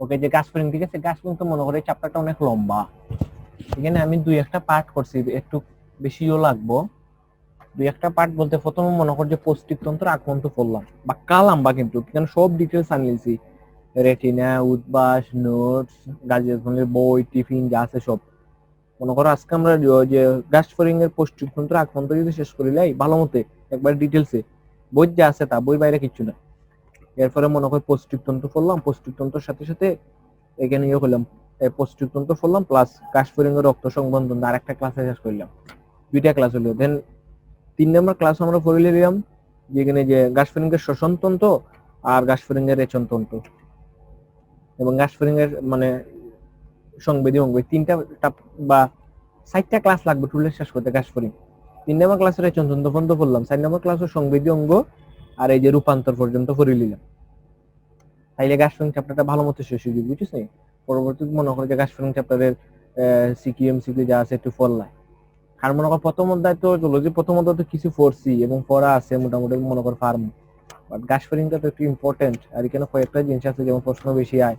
ওকে, যে গাছফড়িং, ঠিক আছে, গাছফড়িং তো মনে করে চ্যাপ্টারটা অনেক লম্বা, এখানে আমি দুই একটা পার্ট করছি, একটু বেশিও লাগবো। দুই একটা পার্ট বলতে প্রথমে মনে কর যে পৌষ্টিকতন্ত্র আক্রান্ত করলাম বা কালাম, বা কিন্তু এখানে সব ডিটেলস আনিয়েছি, রেটিনা, উদ্বাস, নোটস, গাজের বই, টিফিন যা আছে সব। মনে করো আজকে আমরা যে গাছফড়িং এর পৌষ্টিকতন্ত্র আক্রান্ত যদি শেষ করিলাই ভালো মতে একবার ডিটেলসে, বই যা আছে তা, বই বাইরে কিচ্ছু না। এরপরে মনে কর পৌষ্টিকতন্ত্র পড়লাম, পৌষ্টিকতন্ত্রের সাথে সাথে এখানে ইয়ে করলাম, পৌষ্টিকতন্ত্র পড়লাম প্লাস গাছফড়িং এর রক্ত সংবন্ধন আর একটা ক্লাসে শেষ করলাম, দুইটা ক্লাস হলো। দেন 3 নম্বর ক্লাস আমরা পড়ে নিলাম যেখানে যে গাছফড়িং এর শ্বসন তন্ত্র আর গাছফড়িং এর রেচন তন্ত্র এবং গাছফড়িং এর মানে সংবেদী অঙ্গ, তিনটা বা 4টা ক্লাস লাগবে টুলে শেষ করতে গাছফড়িং। 3 নম্বর ক্লাসের রেচন তন্ত্র পর্যন্ত পড়লাম, 4 নম্বর ক্লাসের সংবেদী অঙ্গ আর এই যে রূপান্তর পর্যন্ত পড়ে নিলাম। তাইলে গাছফড়িং চ্যাপ্টারটা ভালো মতো শেষ হয়ে যাবে, বুঝছিস? পরবর্তী মনে করে যে গাছফড়িং চ্যাপ্টারের সিকিউএম সিকিউ যা আছে একটু পড়লাই। আর মনে কর প্রথম অধ্যায় তো জুলজি, প্রথম অধ্যায় তো কিছু পড়ছি এবং পড়া আছে মোটামুটি মনে কর ফার্ম, বাট গাছফড়িংটা তো একটু ইম্পর্টেন্ট। আর এখানে কয়েকটা জিনিস আছে যেমন প্রশ্ন বেশি হয়,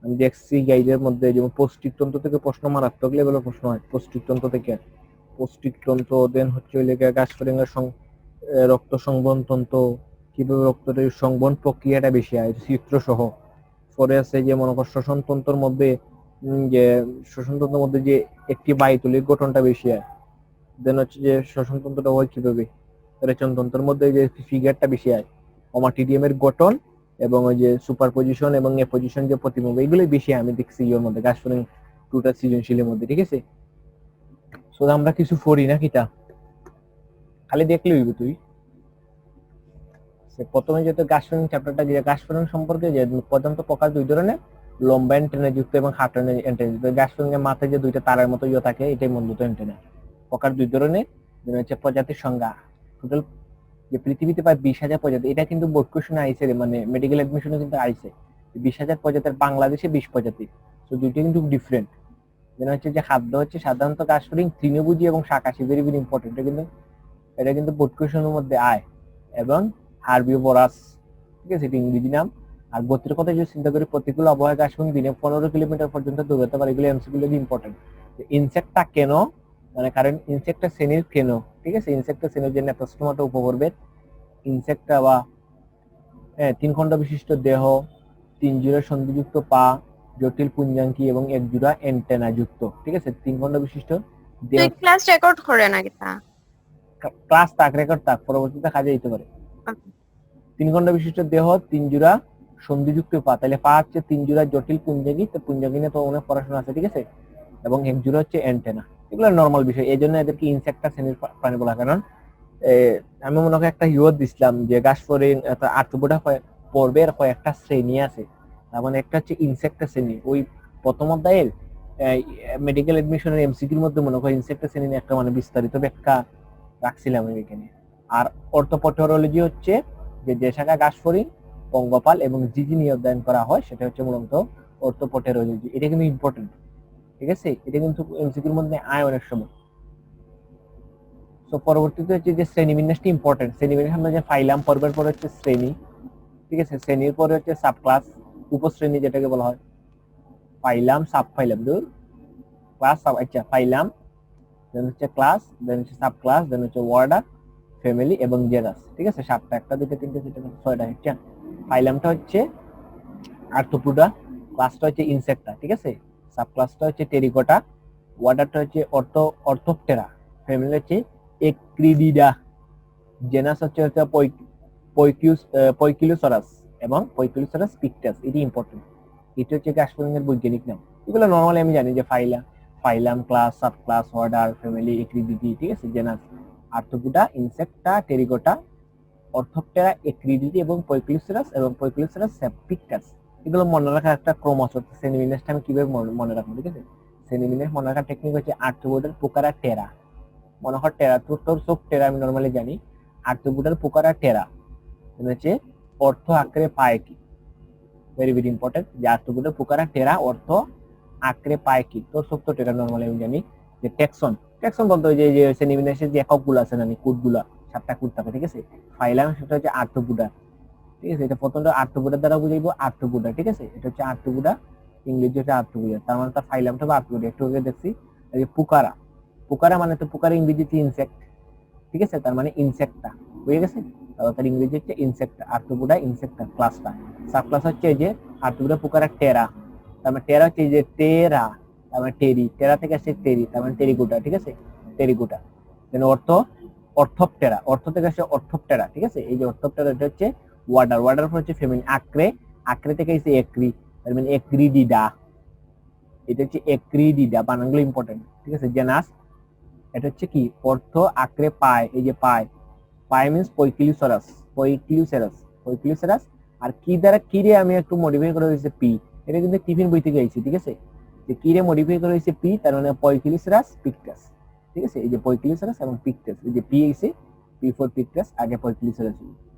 আমি দেখছি গাইডের মধ্যে, যেমন পৌষ্টিকতন্ত্র থেকে প্রশ্ন মারাত্মক লেভেলের প্রশ্ন হয় পৌষ্টিকতন্ত্র থেকে। পৌষ্টিকতন্ত্র দেন হচ্ছে ওই লেগে গাছফড়িং এর রক্ত সংবহন তন্ত্র, কিভাবে রক্তের সংবহন প্রক্রিয়াটা বেশি হয় চিত্র সহ। পরে আছে যে মনে কর শ্বসন তন্ত্রের মধ্যে যে শ্বসন তন্ত্রের মধ্যে যে একটি বায়ুতলির গঠনটা বেশি হয়। দেন হচ্ছে যে শ্বসন তন্ত্রটা হয় কিভাবে, রেচন তন্ত্রের মধ্যে যে ফিগারটা বেশি হয়, ওমাটিডিয়ামের গঠন এবং ওই যে সুপার পজিশন এবং এ পজিশন যে প্রতিবিম্ব, এগুলোই বেশি আমি দেখছি ইয়ের মধ্যে গাছফড়িং টুটা সৃজনশীলের মধ্যে, ঠিক আছে? সো আমরা কিছু পড়ি না কিটা, খালি দেখলে হইব তুই। প্রথমে যেহেতু গাছফড়িং চ্যাপ্টারটা, যে গাছফড়িং সম্পর্কে যে প্রধানত প্রকার দুই ধরনের, লম্বা অ্যান্টেনা যুক্ত এবং খাটো অ্যান্টেনা যুক্ত। গাছফড়িং এর মাথায় যে দুইটা তারের মতো ইয়ে থাকে এটাই মূলত অ্যান্টেনা। প্রকার দুই ধরনের, যেটা হচ্ছে প্রজাতির সংজ্ঞা। টোটাল যে পৃথিবীতে প্রায় 20,000 প্রজাতি, এটা কিন্তু বোর্ড কোশ্চেনে আইছে রে, মানে মেডিকেল অ্যাডমিশনে কিন্তু আইছে 20,000 প্রজাতির, বাংলাদেশে 20 প্রজাতি। তো দুইটা কিন্তু ডিফারেন্ট। যেটা হচ্ছে যে খাদ্য হচ্ছে সাধারণত গাছফড়িং তৃণভোজী এবং শাকাশী, ভেরি ভেরি ইম্পর্টেন্ট। এটা কিন্তু বোর্ড কোশ্চেনের মধ্যে আয়। এবং হার্বিওভরাস, ঠিক আছে, এটা ইংরেজি নাম। আর গতির কথা যদি চিন্তা করি, প্রতিকূল আবহাওয়া গাছফড়িং দিনে 15 কিলোমিটার পর্যন্ত দৌড়াতে পারে, এগুলো এমসিকিউ ইম্পর্টেন্ট। ইনসেক্টটা কেন, মানে কারণ ইনসেক্টটা শ্রেণীর কেন, ঠিক আছে, ইনসেক্টটা শ্রেণীর জন্য নেতস্টমাটা উপপর্বের ইনসেক্টা বা 3 খণ্ড বিশিষ্ট দেহ, 3 জোড়া সন্ধিযুক্ত পা, জটিল পুঞ্জাঙ্কি এবং 1 জোড়া অ্যান্টেনা যুক্ত, ঠিক আছে, 3 খণ্ড বিশিষ্ট দেহ। তুই ক্লাস রেকর্ড করে না কিতা? ক্লাস তাক, রেকর্ড তাক, পরবর্তীতে কাজে দিতে পারে। 3 খণ্ড বিশিষ্ট দেহ, 3 জোড়া সন্ধিযুক্ত পা, তাহলে পা হচ্ছে 3 জোড়া জটিল পুঞ্জাঙ্গি, তো পুঞ্জাঙ্গি নিয়ে তো অনেক পড়াশোনা আছে, ঠিক আছে, এবং 1 জোড়া হচ্ছে অ্যান্টেনা। এগুলো নর্মাল বিষয়, এই জন্য এদেরকে ইনসেক্টা শ্রেণীর প্রাণী বলা। কারণ আমি মনে হয় একটা ইউথ দিছিলাম যে গাছফড়িং আর্থ্রোপোডা পর্বের কয়েকটা শ্রেণী আছে, তার মানে একটা হচ্ছে ইনসেক্টা শ্রেণী। ওই প্রথম অধ্যায়ের মেডিকেল এডমিশনের এমসিকিউর মধ্যে মনে হয় ইনসেক্টা শ্রেণী একটা মানে বিস্তারিত ব্যাখ্যা রাখছিলাম আমি এখানে। আর অর্থোপটেরোলজি হচ্ছে যে শাখা গাছফড়িং, পঙ্গপাল এবং জিজি নিয়ে অধ্যয়ন করা হয়, সেটা হচ্ছে মূলত অর্থোপটেরোলজি। এটা কিন্তু ইম্পর্টেন্ট, ঠিক আছে, এটা কিন্তু এমসিকিউর মধ্যে আয় অনেক সময়। তো পরবর্তীতে হচ্ছে যে শ্রেণীবিন্যাসটি ইম্পর্টেন্ট। শ্রেণীবিন্যাস আমরা যে ফাইলাম, পর্বের পরে হচ্ছে শ্রেণী, ঠিক আছে, শ্রেণীর পরে হচ্ছে সাব ক্লাস, উপশ্রেণী যেটাকে বলা হয় ফাইলাম, সাব ফাইলাম, দূর ক্লাস, সাব, আচ্ছা ফাইলাম, দেন হচ্ছে ক্লাস, দেন হচ্ছে সাব ক্লাস, দেন হচ্ছে ওয়ার্ডার, ফ্যামিলি এবং জেনাস, ঠিক আছে, 7টা, 1টা 2টা 3টে 4টে 6টা, আচ্ছা। ফাইলামটা হচ্ছে আর্থ্রোপোডা, ক্লাসটা হচ্ছে ইনসেক্টা, ঠিক আছে, সাব ক্লাসটা হচ্ছে টেরিকোটা, ওয়ার্ডারটা হচ্ছে অর্থোপটেরা, ফ্যামিলি হচ্ছে এক্রিডিডা, জেনাস হচ্ছে পয়কিলোসরাস এবং পয়কিলোসরাস পিকটাস, এটি ইম্পর্টেন্ট। এটি হচ্ছে গাছফড়িং এর বৈজ্ঞানিক নাম। এগুলো নর্মালি আমি জানি যে phylum, class, subclass, order, family, Acrididae, ঠিক আছে, genus, Arthropoda, Insecta, Pterygota, Orthoptera, Acrididae এবং পয়কিলোসরাস পিকটাস। এগুলো মনে রাখার একটা ক্রম আছে। শ্রেণীবিন্যাসটা আমি কিভাবে মনে রাখবো, ঠিক আছে, শ্রেণীবিন্যাস মনে রাখার টেকনিক হচ্ছে আর্থ্রোপোডার পোকারা টেরা, মনে হয় টেরা, তোর সব টেরা আমি নর্মালি জানি। আর্থ্রোপোডার পোকারা টেরা হচ্ছে অর্থ আকারে পায় কি, ভেরি ভেরি ইম্পর্টেন্ট, যে আর্থ্রোপোডার পোকারা টেরা অর্থ আকারে পায় কি, তোর সব তো টেরা নর্মালি আমি জানি। যে টেক্সন বলতে ওই যে শ্রেণীবিন্যাসের যে এককগুলো আছে না, কোডগুলো, 7টা কোড থাকে, ঠিক আছে। ফাইলাম সেটা হচ্ছে আর্থ্রোপোডা, ঠিক আছে, এটা প্রথমটা আর্থ্রোপোডা দ্বারা বুঝাইবো, আর্থ্রোপোডা, ঠিক আছে, এটা হচ্ছে আর্থ্রোপোডা, ইংরেজি হচ্ছে আর্থ্রোপোডা, তার মানে তার ফাইলামটা হবে আর্থ্রোপোডা। একটু আগে দেখছি এই যে পুকারা, পুকারা মানে তো পুকারা ইংরেজিতে ইনসেক্ট, ঠিক আছে, তার মানে ইনসেক্টটা, বুঝে গেছে, তার ইংরেজি হচ্ছে ইনসেক্ট, আর্থ্রোপোডা ইনসেক্টা ক্লাসটা। সাব ক্লাস হচ্ছে এই যে আর্থ্রোপোডা পুকারা টেরা, তার মানে টেরা হচ্ছে এই যে টেরা, তার মানে টেরি, টেরা থেকে আসছে টেরি, তার মানে টেরিগুটা, ঠিক আছে, টেরিগুটা। দেন অর্থ, অর্থপটেরা, অর্থ থেকে আসছে অর্থপটেরা, ঠিক আছে, এই যে অর্থপটেরা এটা হচ্ছে ওয়াটার, ওয়াটার হচ্ছে ফেমিনিন, আক্রে, আক্রে থেকে এসে একরি, তার মানে একরিডিডা, এটা হচ্ছে একরিডিডা, বানানগুলো ইম্পর্টেন্ট, ঠিক আছে। জেনাস, এটা হচ্ছে কি অর্থ আক্রে পায়, এই যে পায়, পায় মিন্স পৈকিলিউসেরাস, পৈকিলিউসেরাস, পৈকিলিউসেরাস। আর কি দ্বারা কিরে আমি একটু মডিফাই করা হয়েছে পি, এটা কিন্তু টিফিন বই থেকে আইছি, ঠিক আছে, যে কিরে মডিফাই করা হয়েছে পি, তার মানে পৈকিলিউসেরাস পিকটাস, ঠিক আছে, এই যে পৈকিলিউসেরাস এবং পিকটাস, এই যে পি আইছে, পি ফর পিকটাস, আগে পৈকিলিউসেরাস,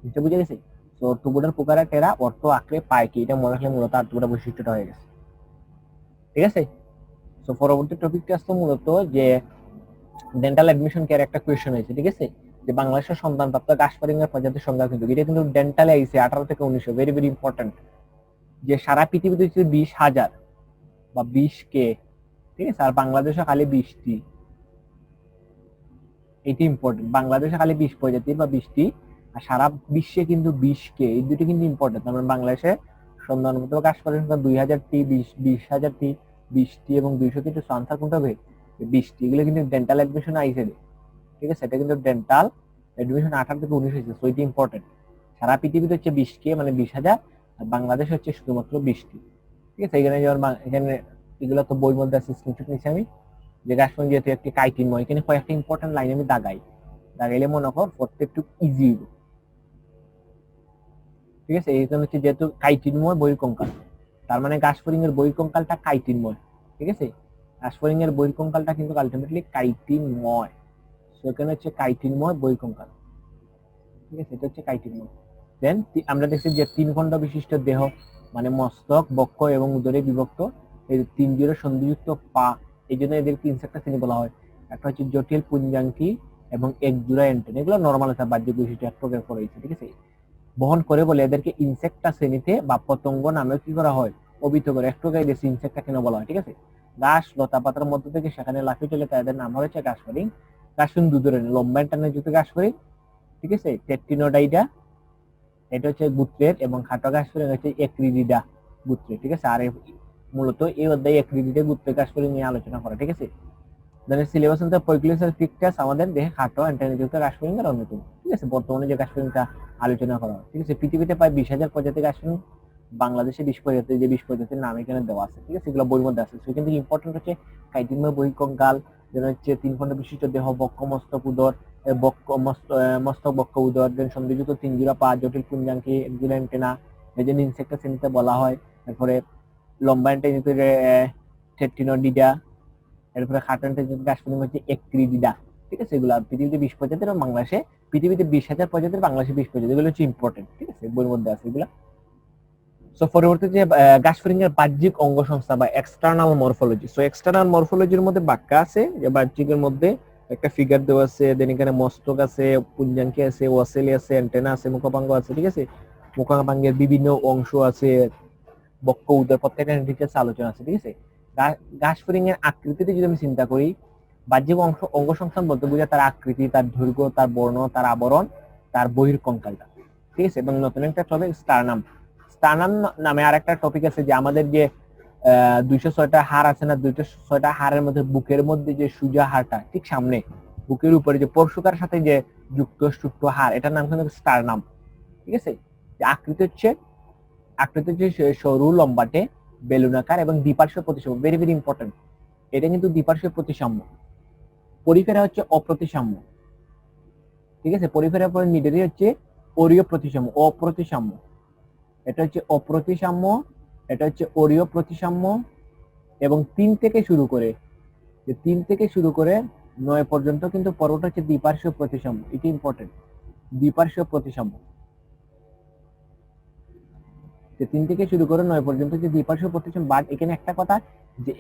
এটা বুঝে গেছে। তো অর্থবোডার পোকারা টেরা, অর্থ আক্রে পায় কি, এটা মনে রাখলে মূলত আর্থবোডা বৈশিষ্ট্যটা হয়ে গেছে, ঠিক আছে। তো পরবর্তী টপিকটা আসতো মূলত যে ডেন্টাল অ্যাডমিশন কেয়ার, একটা কোয়েশ্চেন হয়েছে, ঠিক আছে, যে বাংলাদেশের সন্তানপ্রাপ্ত গাছপারিঙ্গার প্রজাতির সংখ্যা কিন্তু, এটা কিন্তু ডেন্টালে আইছে 18 থেকে 1900, ভেরি ভেরি ইম্পর্টেন্ট, যে সারা পৃথিবীতে হচ্ছে 20,000 বা 20K, ঠিক আছে, আর বাংলাদেশে খালি 20টি, এটি ইম্পর্টেন্ট, বাংলাদেশে খালি 20 প্রজাতির বা 20টি, আর সারা বিশ্বে কিন্তু 20K, এই দুটো কিন্তু ইম্পর্টেন্ট। তার মানে বাংলাদেশে সন্তানপ্রাপ্ত গাছপারির সংখ্যা 2000টি, 20,000টি, 20টি এবং 200টি, তো আনসার কোনটা হবে 20টি, এগুলো কিন্তু ডেন্টাল অ্যাডমিশন আইছে, ঠিক আছে, এটা কিন্তু ডেন্টাল এডুকেশন 18 থেকে 19 হয়েছে, সো এটি ইম্পর্টেন্ট। সারা পৃথিবীতে হচ্ছে 20K মানে 20,000, আর বাংলাদেশ হচ্ছে শুধুমাত্র 20টি, ঠিক আছে। এখানে যেমন এখানে এগুলো তো বইয়ের মধ্যে আছে, স্ক্রিনশট নিচ্ছি আমি, যে গাছপালা যেহেতু একটি কাইটিনময়, এখানে কয়েকটা ইম্পর্টেন্ট লাইন আমি দাগাইলে মনে কর পড়তে একটু ইজি হবে, ঠিক আছে। এইখানে হচ্ছে যেহেতু কাইটিনময় বহির্কঙ্কাল, তার মানে গাছফড়িং এর বহির্কঙ্কালটা কাইটিনময়, ঠিক আছে, গাছফড়িং এর বহির্কঙ্কালটা কিন্তু আলটিমেটলি কাইটিনময়, সেখানে হচ্ছে কাইটিনময় বহির্কঙ্কাল, ঠিক আছে, এটা হচ্ছে কাইটিনময়। দেন আমরা দেখছি যে 3 খণ্ড বিশিষ্ট দেহ, মানে মস্তক, বক্ষ এবং উদরে বিভক্ত, এই 3 জোড়া সন্ধিযুক্ত পা, এই জন্য এদেরকে ইনসেক্টা শ্রেণী বলা হয়। একটা হচ্ছে জটিল পুঞ্জাঙ্কি এবং এক জোড়া অ্যান্টেনা, এগুলো নরমাল আছে, বাহ্যিক বৈশিষ্ট্য এক প্রকার করেছে, ঠিক আছে, বহন করে বলে এদেরকে ইনসেক্টা শ্রেণীতে বা পতঙ্গ নামে কি করা হয়, অভিহিত করে। একটু আগে দেখছি ইনসেক্টা কেন বলা হয়, ঠিক আছে। ঘাস লতা পাতার মধ্য থেকে সেখানে লাফিয়ে চলে, তাদের নাম হচ্ছে ঘাসফড়িং। ঘাসফড়িং দু ধরনের, লম্বা অ্যান্টেনা যুক্ত ঘাসফড়িং, ঠিক আছে, টেকটিনোডাইডা, এটা হচ্ছে গুত্রের, এবং খাটো ঘাসফড়িং হচ্ছে একরিডিডা গুত্রের, ঠিক আছে। আর মূলত এই অধ্যায়ে একরিডিডা গুত্রের ঘাসফড়িং নিয়ে আলোচনা করা, ঠিক আছে। ধরেন সিলেবাস অনুযায়ী পৈকিলিউসাস পিকটাস আমাদের দেহে খাটো অ্যান্টেনাযুক্ত ঘাসফড়িং এর অন্যতম, ঠিক আছে, বর্তমানে যে ঘাসফড়িংটা আলোচনা করা হয়, ঠিক আছে। পৃথিবীতে প্রায় 20,000 প্রজাতির ঘাসফড়িং, বাংলাদেশে 20 প্রজাতি, যে 20 প্রজাতির নাম এখানে দেওয়া আছে, ঠিক আছে, এগুলো বইয়ের মধ্যে আছে। সেখান থেকে ইম্পর্টেন্ট হচ্ছে কাইটিনময় বহির্কঙ্কাল, যেটা হচ্ছে 3 খণ্ড বিশিষ্ট দেহ, বক্ষ মস্তক উদর, মস্তক বক্ষ উদর, দেন সন্ধিযুক্ত 3 জোড়া পা, জটিল পুঞ্জাঙ্কি, এক জোড়া অ্যান্টেনা, এই জন্য ইনসেক্টা শ্রেণীতে বলা হয়। তারপরে লম্বা অ্যান্টেনা টেকটিনোডিডা, এরপরে খাটো অ্যান্টেনা ঘাসফড়িং হচ্ছে একরিডিডা, ঠিক আছে। এগুলো পৃথিবীতে 20 প্রজাতির, এবং বাংলাদেশে পৃথিবীতে 20,000 প্রজাতির, বাংলাদেশে 20 প্রজাতি, এগুলো হচ্ছে ইম্পর্টেন্ট, ঠিক আছে, বইয়ের মধ্যে আছে এগুলা। সো পরবর্তী যে ঘাসফড়িং এর বাহ্যিক অঙ্গ সংস্থা বা এক্সটার্নাল মরফোলজি, সো এক্সটার্নাল মরফোলজির মধ্যে বাক্যা আছে, যে বাহ্যিকের মধ্যে একটা ফিগার দেওয়া আছে, দেন এখানে মস্তক আছে, পুঞ্জাঙ্কি আছে, ওয়াসেলি আছে, অ্যান্টেনা আছে, মুখপাঙ্গ আছে, ঠিক আছে, মুখপাঙ্গের বিভিন্ন অংশ আছে, বক্ষ উদর, প্রত্যেকটা ডিটেইলস আলোচনা আছে, ঠিক আছে। ঘাসফড়িং এর আকৃতিতে যদি আমি চিন্তা করি, বাহ্যিক অঙ্গ সংস্থান বলতে বোঝায় তার আকৃতি, তার দৈর্ঘ্য, তার বর্ণ, তার আবরণ, তার বহির্কঙ্কালটা, ঠিক আছে। এবং নতুন একটা টপিক স্টার্নাম, স্টার্নাম নামে আরেকটা টপিক আছে, যে আমাদের যে 206টা হাড় আছে না, 206টা হাড়ের মধ্যে বুকের মধ্যে যে সুজা হাড়টা ঠিক সামনে, বুকের উপরে যে পরশুকার সাথে যে যুক্ত সুক্ত হাড়, এটার নাম কিন্তু স্টার্নাম, ঠিক আছে। যে আকৃতি হচ্ছে সরু, লম্বাটে, বেলুনাকার এবং দ্বিপার্শ্বীয় প্রতিসাম্য, ভেরি ভেরি ইম্পর্টেন্ট, এটা কিন্তু দ্বিপার্শ্বীয় প্রতিসাম্য। পরিফেরা হচ্ছে অপ্রতিসাম্য, ঠিক আছে, পরিফেরার পরে নিডেরই হচ্ছে অরীয় প্রতিসাম্য, অপ্রতিসাম্য, এটা হচ্ছে অপ্রতিসাম্য, এটা হচ্ছে অরীয় প্রতিসাম্য। এবং 3 থেকে শুরু করে, যে 3 থেকে শুরু করে 9 পর্যন্ত কিন্তু পর্বটা হচ্ছে দ্বিপার্শ্বীয় প্রতিসাম্য, এটি ইম্পর্টেন্ট, দ্বিপার্শ্বীয় প্রতিসাম্য, যে 3 থেকে শুরু করে 9 পর্যন্ত যে দ্বিপার্শ্বীয় প্রতিসাম্য। বাট এখানে একটা কথা, যে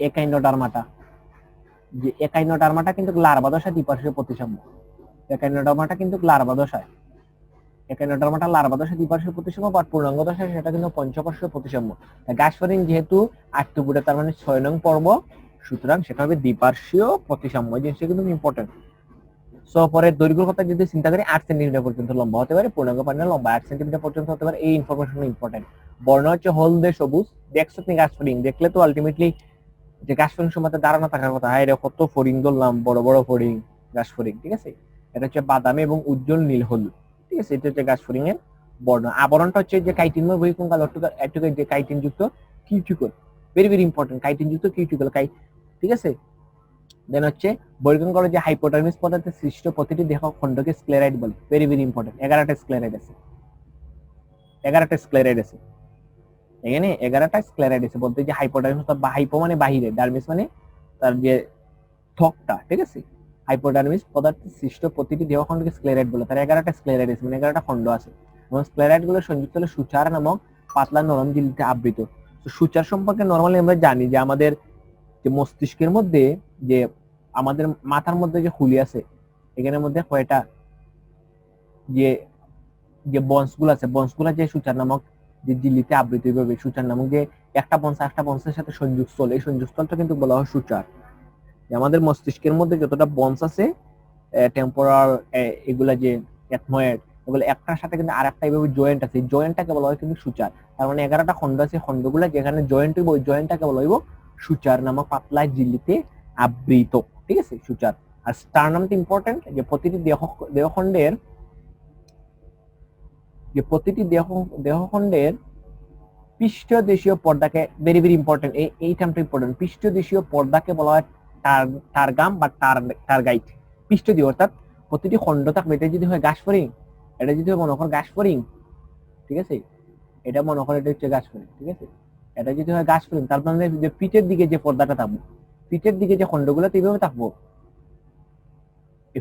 একাইনোডার্মাটা কিন্তু লার্ভা দশা দ্বিপার্শ্বীয় প্রতিসাম্য, একাইনোডার্মাটা কিন্তু লার্ভা দশায়, এখানে নর্মালটা লার্ভা দশা দ্বিপার্শ্বীয় প্রতিসাম্য বা পূর্ণাঙ্গ দশা সেটা কিন্তু পঞ্চপার্শ্বীয় প্রতিসাম্য। গাসফারিং যেহেতু আট্টুপুটে তার মানে 6 নং পর্ব, সুতরাং সেটা হবে দ্বিপার্শ্বীয় প্রতিসাম্য। এই জিনিসটা কিন্তু ইম্পর্টেন্ট। সো পরে দৈর্ঘ্যের কথা যদি চিন্তা করি 8 সেন্টিমিটার পর্যন্ত লম্বা হতে পারে, পূর্ণাঙ্গ পান্ডা লম্বা 8 সেন্টিমিটার পর্যন্ত হতে পারে। এই ইনফরমেশন ইম্পর্টেন্ট। বর্ণ হচ্ছে হলদে সবুজ। দেখছো তুমি গাসফারিং দেখলে তো আলটিমেটলি যে গাসফারিং সম্বন্ধে ধারণা থাকার কথা, হ্যাঁ রে কত ফড়িং ধরলাম, বড় বড় ফড়িং গাসফারিং, ঠিক আছে। এটা হচ্ছে বাদামি এবং উজ্জ্বল নীল হলুদ, ঠিক আছে। এটা হচ্ছে গাসফারিং এর বর্ণ। আবরণটা হচ্ছে যে কাইটিনময় বহিঃকঙ্কাল একটু যে কাইটিন যুক্ত cuticle, very very important, chitin যুক্ত কিউটিকল ঠিক আছে। দেন হচ্ছে বহিঃকঙ্কাল যে হাইপোডার্মিস পদার্থে সৃষ্ট প্রতিটি দেহ খণ্ডকে স্ক্লেরাইড বলে, ভেরি ভেরি ইম্পর্টেন্ট। 11টা স্ক্লেরাইড আছে, 11টা স্ক্লেরাইড আছে এখানে, 11টা স্ক্লেরাইড আছে। বলতে যে হাইপোডার্মিস বা হাইপো মানে বাহিরে, ডার্মিস মানে তার যে ত্বকটা, ঠিক আছে। হাইপোডার্মিস পদার্থে সৃষ্ট প্রতিটি দেহখণ্ডকে স্ক্লেরাইড বলে। তার 11টা স্ক্লেরাইড আছে, মানে 11টা খণ্ড আছে। এবং স্ক্লেরাইড গুলো সংযুক্ত হলে সুচার নামক পাতলা নরম ঝিল্লিতে আবৃত। তো সুচার সম্পর্কে নরমালি আমরা জানি যে আমাদের যে মস্তিষ্কের মধ্যে, যে আমাদের মাথার মধ্যে যে খুলি আছে, এখানের মধ্যে কয়টা যে যে বন্স গুলো আছে, বন্স গুলা যে সুচার নামক যে ঝিল্লিতে আবৃত হবে, সুচার নামক যে একটা বন্স একটা বন্সের সাথে সংযোগস্থল, এই সংযোগস্থলটা কিন্তু বলা হয় সুচার। আমাদের মস্তিষ্কের মধ্যে যতটা বন্স আছে, টেম্পোরাল, এগুলা যে এথময়েড, এগুলো একটার সাথে কিন্তু আরেকটা এইভাবে জয়েন্ট আছে, জয়েন্টটাকে বলা হয় কিন্তু সুচার। তার মানে 11টা খণ্ড আছে, খণ্ডগুলা যেখানে জয়েন্ট হইব, ওই জয়েন্টটাকে বলা হইব সুচার নামক পাতলা ঝিল্লিতে আবৃত, ঠিক আছে, সুচার। আর স্টারনামটা ইম্পর্টেন্ট, যে প্রতিটি দেহখণ্ডের দেহখণ্ডের পৃষ্ঠদেশীয় পর্দাকে, ভেরি ভেরি ইম্পর্টেন্ট, এই টার্মটা ইম্পর্টেন্ট। পৃষ্ঠদেশীয় পর্দাকে বলা হয় টারগাম বা টারগাইট। পৃষ্ঠদেশীয় অর্থাৎ প্রতিটি খণ্ড থাকবে। এটা যদি হয় গাসফারিং, এটা যদি হয় মনে কর গাসফারিং, ঠিক আছে, এটা মনে কর এটা হচ্ছে গাসফারিং, ঠিক আছে। এটা যদি হয় গাসফারিং, তার মানে যে পিঠের দিকে যে পর্দাটা থাকবো, পিঠের দিকে যে খণ্ডগুলো এইভাবে থাকবো,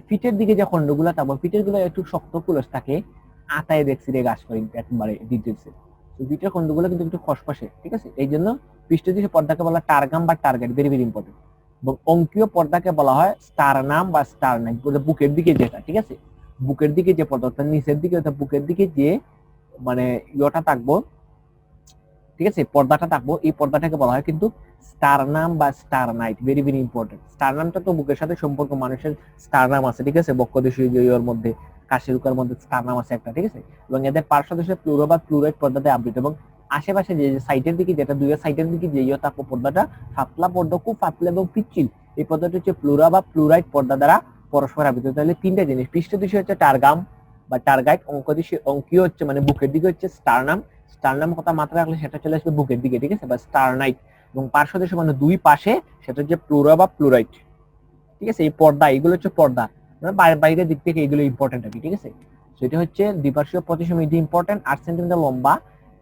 পিঠের দিকে যে খণ্ডগুলো থাকবো, পিঠের গুলো একটু শক্ত কুলস থাকে, আতায় দেখছি রে গাসফারিং একবারে ডিটেলসে। পিঠের খণ্ডগুলো কিন্তু একটু খসখসে, ঠিক আছে। এই জন্য পৃষ্ঠদেশীয় পর্দাকে বলা হয় টারগাম বা টার্গেট, ভেরি ভেরি ইম্পর্টেন্ট। এবং অঙ্কীয় পর্দাকে বলা হয় স্টারনাম বা স্টারনাইট, বুকের দিকে যেটা, ঠিক আছে, বুকের দিকে যে পর্দা, অর্থাৎ নিচের দিকে, অর্থাৎ বুকের দিকে যে মানে ইয়েটা থাকবো, ঠিক আছে, পর্দাটা থাকবো, এই পর্দাটাকে বলা হয় কিন্তু স্টারনাম বা স্টারনাইট, ভেরি ভেরি ইম্পর্টেন্ট। স্টারনামটা তো বুকের সাথে সম্পর্ক, মানুষের স্টারনাম আছে, ঠিক আছে, বক্ষদেশীয় ইয়ের মধ্যে, কাশিরুকার মধ্যে স্টারনাম আছে একটা, ঠিক আছে। এবং এদের পার্শ্বদেশে প্লুরো বা প্লুরাইড পর্দাতে আবৃত। এবং আশেপাশে যে সাইটের দিকে, যেটা দুইয়ের সাইটের দিকে যে ইয়ে থাকবো পর্দাটা, পাতলা পর্দা, খুব পাতলা এবং পিচ্ছিল, এই পর্দাটা হচ্ছে প্লুরা বা প্লুরাইড পর্দা দ্বারা পরস্পর আবৃত। তাহলে তিনটা জিনিস, পৃষ্ঠদেশীয় হচ্ছে টারগাম বা টার্গাইট, অঙ্কীয় হচ্ছে মানে বুকের দিকে হচ্ছে স্টারনাম, স্টারনাম কথা মাত্রা রাখলে সেটা চলে আসবে বুকের দিকে, ঠিক আছে, বা স্টারনাইট। এবং পার্শ্বদেশে মানে দুই পাশে, সেটা হচ্ছে প্লুরা বা প্লুরাইট, ঠিক আছে। এই পর্দা, এগুলো হচ্ছে পর্দা, বাইরের দিক থেকে এগুলো ইম্পর্টেন্ট আর কি, ঠিক আছে। সেটা হচ্ছে দ্বিপার্শ্বীয় প্রতিসাম্য, এটি ইম্পর্টেন্ট। 8 সেন্টিমিটার লম্বা,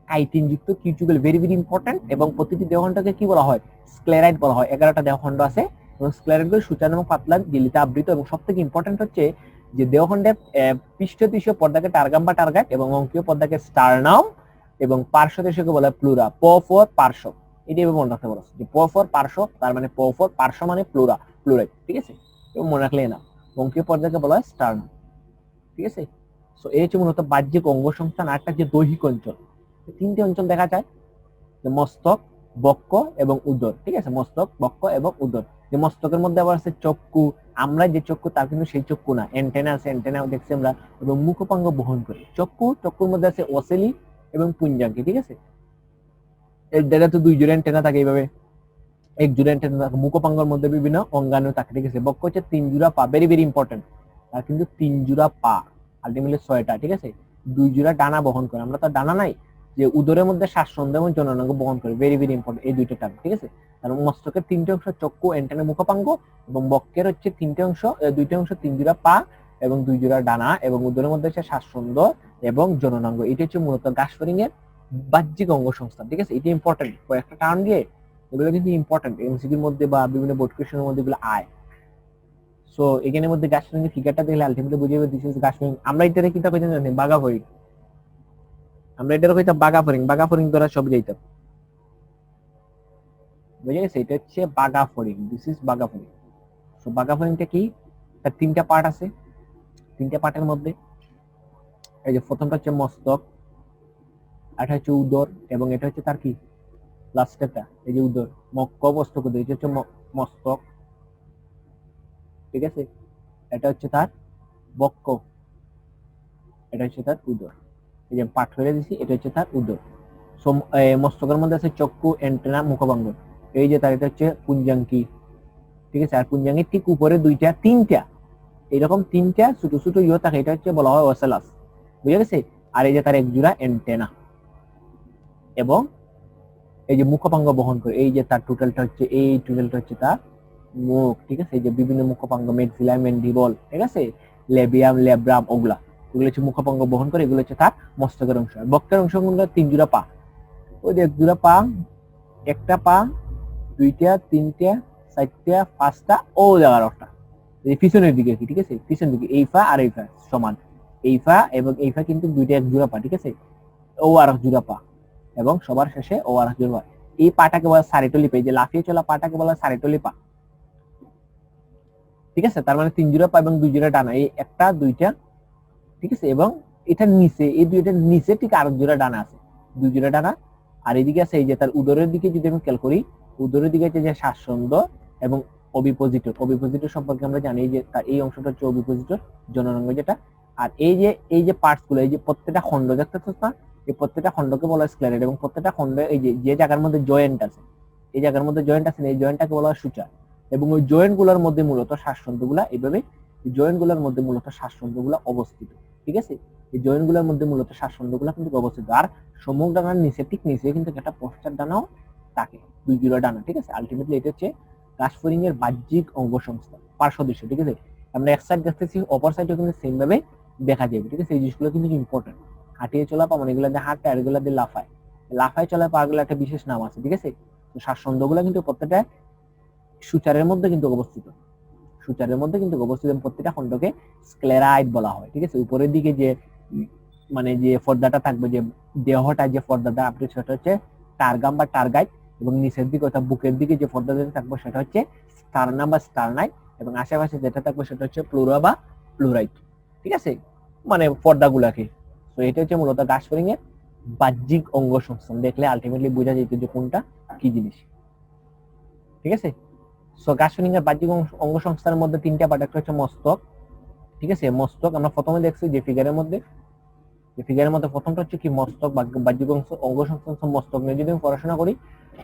কাইটিন যুক্ত কিউটিকল, ভেরি ভেরি ইম্পর্টেন্ট। এবং প্রতিটি দেহখণ্ডকে কি বলা হয়, স্ক্লেরাইড বলা হয়। 11টা দেহখণ্ড আছে এবং স্ক্লেরাইড গুলো সূচনা এবং পাতলা ঝিল্লিতে আবৃত। এবং সব থেকে ইম্পর্টেন্ট হচ্ছে যে দেহখণ্ডের পৃষ্ঠদেশীয় পর্দাকে টারগাম বা টার্গাইট, এবং অঙ্কীয় পর্দাকে স্টারনাম, এবং পার্শ্বদেশীয়কে বলা হয় প্লুরা, প ফর পার্শ্ব। এটি এভাবে মনে রাখতে পারো যে প ফর পার্শ্ব, তার মানে প ফর পার্শ্ব মানে প্লুরাইড, ঠিক আছে, এবং মনে রাখলে না। অঙ্কীয় পর্দাকে বলা হয় স্টারনাম, ঠিক আছে। সো এই হচ্ছে মূলত বাহ্যিক অঙ্গ সংস্থান। আর একটা যে দৈহিক অঞ্চল, তিনটে অঞ্চল দেখা যায়, যে মস্তক, বক্ষ এবং উদর, ঠিক আছে, মস্তক, বক্ষ এবং উদর। যে মস্তকের মধ্যে আবার আছে চক্ষু, আমরা যে চক্ষু তার কিন্তু সেই চক্ষু না, অ্যান্টেনা আছে, অ্যান্টেনা দেখছি আমরা, এবং মুখপাঙ্গ বহন করে। চক্ষুর মধ্যে আছে ওসেলি এবং পুঞ্জাঙ্কি, ঠিক আছে। এর দ্বারা তো দুই জোড়া অ্যান্টেনা থাকে, এইভাবে এক জোড়া অ্যান্টেনা থাকে। মুখপাঙ্গের মধ্যে বিভিন্ন অঙ্গাণু থাকে, ঠিক আছে। বক্ষ হচ্ছে 3 জোড়া পা, ভেরি ভেরি ইম্পর্টেন্ট, আর কিন্তু 3 জোড়া পা, আলটিমেটলি 6টা, ঠিক আছে। 2 জোড়া ডানা বহন করে, আমরা তো ডানা নাই, যে উদরের মধ্যে শ্বাসন্দ এবং জননাঙ্গ বহন করে, ভেরি ভেরি ইম্পর্টেন্ট এই দুইটা টার্ম, ঠিক আছে। কারণ মস্তকের 3টে অংশ, চক্ষু, অ্যান্টেনা, মুখপাঙ্গ, এবং বক্ষের হচ্ছে 3টে অংশ, 2টে অংশ, 3 জোড়া পা এবং 2 জোড়া ডানা, এবং উদরের মধ্যে হচ্ছে শ্বাসন্দ এবং জননাঙ্গ। এটা হচ্ছে মূলত গাসফারিং এর বাহ্যিক অঙ্গ সংস্থান, ঠিক আছে। এটা ইম্পর্টেন্ট, কয়েকটা টার্ম দিয়ে এগুলো কিন্তু ইম্পর্টেন্ট, এমসিকিউর মধ্যে বা বিভিন্ন বোর্ড কোশ্চেনের মধ্যে এগুলো আয়। সো এখানের মধ্যে গাসফারিং এর ফিগারটা দেখলে আলটিমেটলি বুঝে যাবে দিস ইজ গাসফারিং। আমরা এটারে কিটা কইতে জানি, বাগাফারিং, আমরা এটারে কইতাম বাগাফারিং, বাগাফারিং দ্বারা সব যাইতাম, বুঝে গেছে। এটা হচ্ছে বাগাফারিং, দিস ইজ বাগাফারিং। সো বাগাফারিংটা কি, তার 3টা পার্ট আছে, 3টা পার্টের মধ্যে এই যে প্রথমটা হচ্ছে মস্তক, এটা হচ্ছে উদর, এবং এটা হচ্ছে তার কি লাস্টেরটা, এই যে উদর, মক্ক মস্তক উদর, এটা হচ্ছে মস্তক, ঠিক আছে। এটা হচ্ছে তার বক্ষ, এটা হচ্ছে তার উদর। এই যে পাঠ হয়ে দিছি, এটা হচ্ছে তার উদর। মস্তকের মধ্যে আছে চক্ষু, এন্টেনা, মুখভঙ্গ। এই যে তার এটা হচ্ছে পুঞ্জাঙ্কি, ঠিক আছে। আর পুঞ্জাঙ্গির ঠিক উপরে দুইটা তিনটা এইরকম তিনটা ছোট ছোট ইয়ে থাকে, এটা হচ্ছে বলা হয় ওসেলাস, বুঝে গেছে। আর এই যে তার এক জোড়া এন্টেনা, এবং এই যে মুখপাঙ্গ বহন করে, এই যে তার টোটালটা হচ্ছে, এই টোটালটা হচ্ছে তার মুখ, ঠিক আছে। এই যে বিভিন্ন মুখপাঙ্গ, মেক্সিলা, ম্যান্ডিবল, ঠিক আছে, লেবিয়াম, লেব্রাম, ওগুলো হচ্ছে মুখপাঙ্গ বহন করে, এগুলো হচ্ছে তার মস্তকের অংশ। বক্ষের অংশ গুলো তিন জোড়া পা, ওই যে এক জোড়া পা, একটা পা, দুইটা, তিনটা, চারটা, পাঁচটা, ও জায়গার একটা পিছনের দিকে কি, ঠিক আছে, পিছনের দিকে এই পা আর এই পা সমান, এই পা এবং এই পা কিন্তু দুইটা এক জোড়া পা, ঠিক আছে, ও আর এক জোড়া পা, এবং সবার শেষে ও আর এক জোড়া পা। এই পাটাকে বলা সারিটলি পা, এই যে লাফিয়ে চলা পাটাকে বলা সারিটলি পা, ঠিক আছে। তার মানে তিন জোড়া পা এবং দুই জোড়া ডানা, এই একটা দুইটা, ঠিক আছে। এবং এটার নিচে, এই দুইটার নিচে ঠিক আরেক জোড়া ডানা আছে, দুই জোড়া ডানা। আর এদিকে আছে এই যে তার উদরের দিকে যদি আমি খেয়াল করি, উদরের দিকে আছে যে শ্বাসন্দ এবং অবিপোজিটর। অবিপোজিটর সম্পর্কে আমরা জানি যে তার এই অংশটা হচ্ছে অবিপোজিটর, জননাঙ্গ যেটা। আর এই যে পার্টস গুলো, এই যে প্রত্যেকটা খন্ড দেখতেছ না, এই প্রত্যেকটা খন্ডকে বলা হয় স্ক্লেরাইড, এবং প্রত্যেকটা খন্ড এই যে জায়গার মধ্যে জয়েন্ট আছে, এই জায়গার মধ্যে জয়েন্ট আছে, এই জয়েন্টটাকে বলা হয় সূচা। এবং ওই জয়েন্ট গুলোর মধ্যে মূলত শ্বাসন্দ গুলা, এইভাবে জয়েন্ট গুলোর মধ্যে মূলত শ্বাসন্দ গুলা অবস্থিত, ঠিক আছে। এই জয়েন্ট গুলোর মধ্যে মূলত শ্বাসন্দ গুলা কিন্তু অবস্থিত। আর সম্মুখ ডানার নিচে, ঠিক নিচে কিন্তু একটা পশ্চাৎ ডানাও থাকে, দুই জোড়া ডানা, ঠিক আছে। আলটিমেটলি এটা হচ্ছে গাছফড়িং এর বাহ্যিক অঙ্গ সংস্থা, পার্শ্ব দৃশ্য, ঠিক আছে। আমরা এক সাইড দেখতেছি, অপর সাইডেও কিন্তু সেম ভাবে দেখা যাবে, ঠিক আছে। এই জিনিসগুলো কিন্তু ইম্পর্টেন্ট। হাঁটিয়ে চলা পা মানে এগুলা দিয়ে হাঁটে, আর এগুলা দিয়ে লাফায়, লাফায় চলা পা গুলো একটা বিশেষ নাম আছে, ঠিক আছে। তো শ্বাসন্দ গুলা কিন্তু প্রত্যেকটা সূচারের মধ্যে কিন্তু অবস্থিত, সূচারের মধ্যে কিন্তু অবস্থিত, এবং প্রত্যেকটা খণ্ডকে স্ক্লেরাইড বলা হয়, ঠিক আছে। উপরের দিকে যে মানে যে পর্দাটা থাকবে, যে দেহটা যে পর্দাটা আপনি, সেটা হচ্ছে টার্গাম বা টার্গাইট, এবং নিচের দিকে অর্থাৎ বুকের দিকে যে পর্দাটা থাকবে সেটা হচ্ছে স্টারনাম বা স্টারনাইট, এবং আশেপাশে যেটা থাকবে সেটা হচ্ছে প্লুরা বা প্লুরাইট, ঠিক আছে, মানে পর্দাগুলাকে। তো এটা হচ্ছে মূলত গাছফড়িং এর বাহ্যিক অঙ্গ সংস্থান, দেখলে আলটিমেটলি বোঝা যেত যে কোনটা কি জিনিস, ঠিক আছে। সো গাছফড়িং এর বাহ্যিক অঙ্গ সংস্থানের মধ্যে তিনটা পার্ট, একটা হচ্ছে মস্তক, ঠিক আছে। মস্তক আমরা প্রথমে দেখছি যে ফিগারের মধ্যে, প্রথমটা হচ্ছে কি মস্তক, বাহ্যিক অঙ্গ সংস্থান মস্তক নিয়ে যদি আমি পড়াশোনা করি,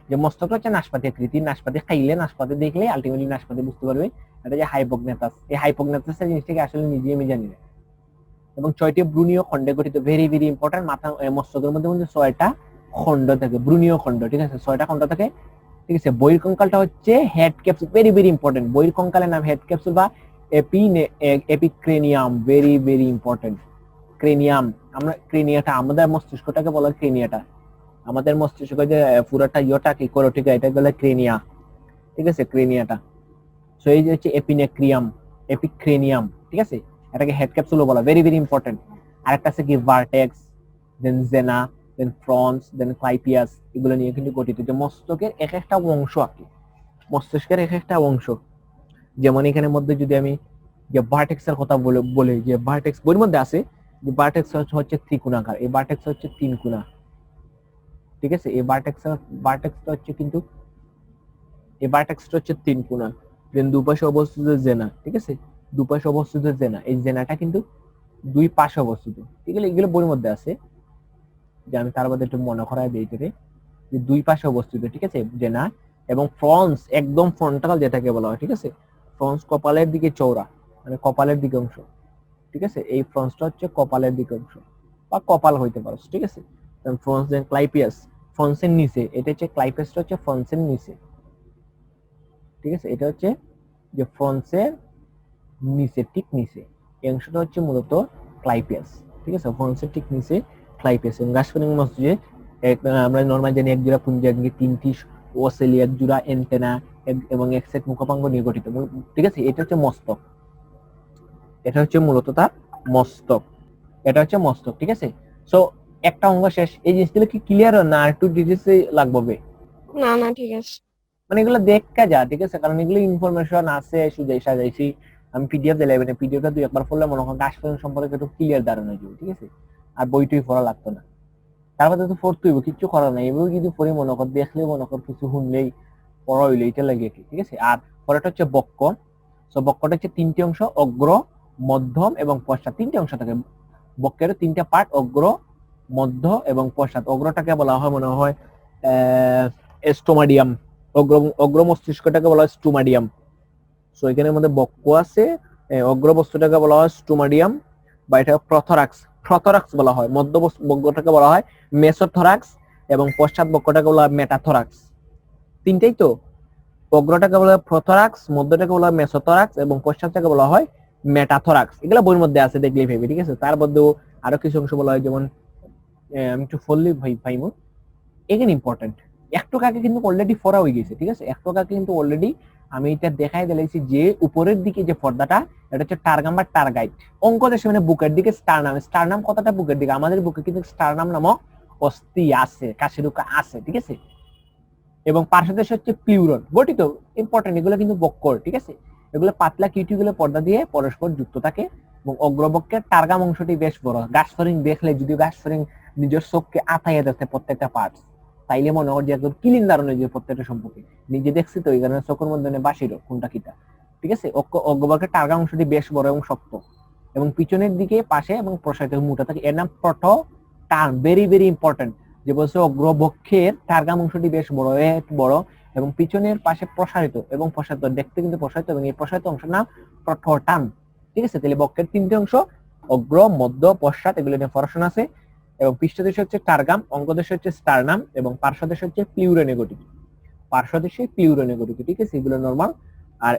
যে মস্তকটা হচ্ছে নাশপাতি আকৃতি, নাশপাতি খাইলে, নাশপাতি দেখলে আলটিমেটলি নাশপাতি বুঝতে পারবে এটা যে হাইপোগনেথাস। এই হাইপোগনেথাস জিনিসটাকে আসলে নিজে আমি জানি না। এবং 6টি ব্রুনীয় খণ্ডে গঠিত, ভেরি ভেরি ইম্পর্টেন্ট। মাথা মস্তকের মধ্যে 6টা খণ্ড থাকে, ব্রুনীয় খণ্ড, ঠিক আছে, 6টা খণ্ড থাকে, ঠিক আছে। বহির্কঙ্কালটা হচ্ছে head capsule, very very important. বহির্কঙ্কালের নাম হেড ক্যাপসুল বা epicranium, very very important. Cranium, আমরা ক্রেনিয়াটা, আমাদের মস্তিষ্কটাকে বলা হয় ক্রেনিয়াটা, আমাদের মস্তিষ্ক যে পুরোটা ইয়েটা কি করোটিকা, এটা বলে ক্রেনিয়া, ঠিক আছে, ক্রেনিয়াটা। সো এই যে হচ্ছে এপিনেক্রিয়াম, এপিক্রেনিয়াম, ঠিক আছে, এটাকে হেড ক্যাপসুলও বলা, ভেরি ভেরি ইম্পর্টেন্ট। আরেকটা আছে কি ভার্টেক্স, দেন জেনা, দেন ফ্রন্স, দেন ক্লাইপিয়াস, এগুলো নিয়ে কিন্তু গঠিত। যে মস্তকের এক একটা অংশ আর কি, মস্তিষ্কের এক একটা অংশ। যেমন এখানের মধ্যে যদি আমি যে ভার্টেক্স এর কথা বলে যে ভার্টেক্স বইয়ের মধ্যে আছে, যে ভার্টেক্স হচ্ছে ত্রিকোণাকার, এই ভার্টেক্স হচ্ছে তিন কোণা, ঠিক আছে। এই ভার্টেক্সটা হচ্ছে কিন্তু, এই ভার্টেক্সটা হচ্ছে তিন কোণা। দেন দুপাশে অবস্থিত জেনা, ঠিক আছে, দুপাশে অবস্থিত জেনা, এই জেনাটা কিন্তু দুই পাশে অবস্থিত, ঠিক আছে। এগুলো বইয়ের মধ্যে আছে, যে আমি তার মধ্যে একটু মনে করায় দিই যে দুই পাশে অবস্থিত, ঠিক আছে, জেনা। এবং ফ্রন্স, একদম ফ্রন্টাল যেটাকে বলা হয়, ঠিক আছে, ফ্রন্স কপালের দিকে চওড়া, মানে কপালের দিকে অংশ, ঠিক আছে। এই ফ্রন্সটা হচ্ছে কপালের দিকে অংশ বা কপাল হইতে পারে, ঠিক আছে। ফ্রন্স, দেন ক্লাইপিয়াস, ফ্রন্সের নিচে, এটা হচ্ছে ক্লাইপিয়াসটা হচ্ছে ফ্রন্সের নিচে, ঠিক আছে। এটা হচ্ছে যে ফ্রন্সের নিচে, ঠিক নিচে, এই অংশটা হচ্ছে মূলত ক্লাইপিয়াস, ঠিক আছে, ফ্রন্সের ঠিক নিচে ক্লাইপিয়াস। এবং গাছফড়িং মস্তিষ্কে আমরা নরমাল জানি এক জোড়া পুঞ্জাঙ্গি, তিনটি ওসেলি, এক জোড়া এন্টেনা এবং এক সেট মুখপাঙ্গ নিয়ে গঠিত, ঠিক আছে। এটা হচ্ছে মস্তক, এটা হচ্ছে মূলত তার মস্তক, এটা হচ্ছে মস্তক, ঠিক আছে। সো একটা অঙ্গ শেষ। এই জিনিসগুলো কি ক্লিয়ার না আর একটু ডিটেইলসে লাগবে? না ঠিক আছে। মানে এগুলো দেখা যা, ঠিক আছে, কারণ এগুলো ইনফরমেশন আছে, সুজাই সাজাইছি, আমি পিডিএফ দিলে মানে পিডিএফটা দুই একবার পড়লে মনে হয় গাছ ফলন সম্পর্কে একটু ক্লিয়ার ধারণা হয়ে যাবে, ঠিক আছে? আর বইটই পড়া লাগতো না। তারপরে তো পড়তে হইব, কিচ্ছু করার নাই। এভাবে যদি পড়ি মনে কর, দেখলে মনে কর, কিছু শুনলেই পড়া হইলে এটা লাগে কি, ঠিক আছে? আর পরেরটা হচ্ছে বক্ক। তো বক্কটা হচ্ছে তিনটি অংশ, অগ্র, মধ্যম এবং পশ্চাৎ। তিনটি অংশ থাকে বক্কের, তিনটা পার্ট, অগ্র, মধ্য এবং পশ্চাৎ। অগ্রটাকে বলা হয় মনে হয় স্টোমাডিয়াম, অগ্র অগ্র মস্তিষ্কটাকে বলা হয় স্টোমাডিয়াম। সো এখানের মধ্যে বক্ক আছে, অগ্র বস্তুটাকে বলা হয় স্টোমাডিয়াম বা এটা প্রথরাক্স, প্রথরাক্স বলা হয়। মধ্য বক্কটাকে বলা হয় মেসোথরাক্স এবং পশ্চাৎ বক্কটাকে বলা হয় মেটাথরাক্স। তিনটাই তো, অগ্রটাকে বলা হয় প্রথরাক্স, মধ্যটাকে বলা হয় মেসোথরাক্স এবং পশ্চাৎটাকে বলা হয় মেটাথরাক্স। এগুলো বইয়ের মধ্যে আছে, দেখলেই ভেবে, ঠিক আছে? তার মধ্যেও আরো কিছু অংশ বলা হয়, যেমন আমি একটু ফললি ভাইমু, এখানে ইম্পর্টেন্ট। একটু কাকে কিন্তু অলরেডি ফরা হয়ে গেছে, ঠিক আছে? একটু কাকে কিন্তু অলরেডি আমি এটা দেখাই দিলাইছি যে উপরের দিকে যে পর্দাটা, এটা হচ্ছে টার্গাম বা টার্গাইট। অঙ্ক দেশে মানে বুকের দিকে স্টারনাম, স্টারনাম কথাটা বুকের দিকে, আমাদের বুকে কিন্তু স্টারনাম নামক অস্থি আছে, কাশিরুকা আছে, ঠিক আছে? এবং পার্শ্বদেশ হচ্ছে প্লিউরন, গঠিত, ইম্পর্টেন্ট। এগুলো কিন্তু বক্কর, ঠিক আছে? এগুলো পাতলা কিউটিগুলো পর্দা দিয়ে পরস্পর যুক্ত থাকে এবং অগ্রবক্ষের টার্গাম অংশটি বেশ বড়। গাছফড়িং দেখলে, যদি গাছফড়িং নিজের চোখকে আতাইয়া দেখতে প্রত্যেকটা পার্টস, তাইলে মনে হয় যে একদম ক্লিন ধারণা যে প্রত্যেকটা সম্পর্কে নিজে দেখছি তো, এই কারণে চোখের মধ্যে বাসিরও কোনটা কিটা, ঠিক আছে? অগ্রবক্ষের টার্গাম অংশটি বেশ বড় এবং শক্ত এবং পিছনের দিকে পাশে এবং প্রসারিত মোটা থাকে। এর নাম proto term, very very important. যে বলছে অগ্রবক্ষের টার্গাম অংশটি বেশ বড়, বড় এবং পিছনের পাশে প্রসারিত এবং প্রসারিত, দেখতে কিন্তু প্রসারিত, এবং এই প্রসারিত অংশের নাম প্রোটোটার্ম, ঠিক আছে? তাহলে বক্ষের তিনটে অংশ, অগ্র, মধ্য, পশ্চাৎ, এগুলো নিয়ে পড়াশোনা আছে। এবং পৃষ্ঠদেশ হচ্ছে টার্গাম, অঙ্গদেশ হচ্ছে স্টারনাম এবং পার্শ্বদেশ হচ্ছে প্লিউরনে গঠিত। পার্শ্বদেশে প্লিউরনে গঠিত, ঠিক আছে? এগুলো নরমাল। আর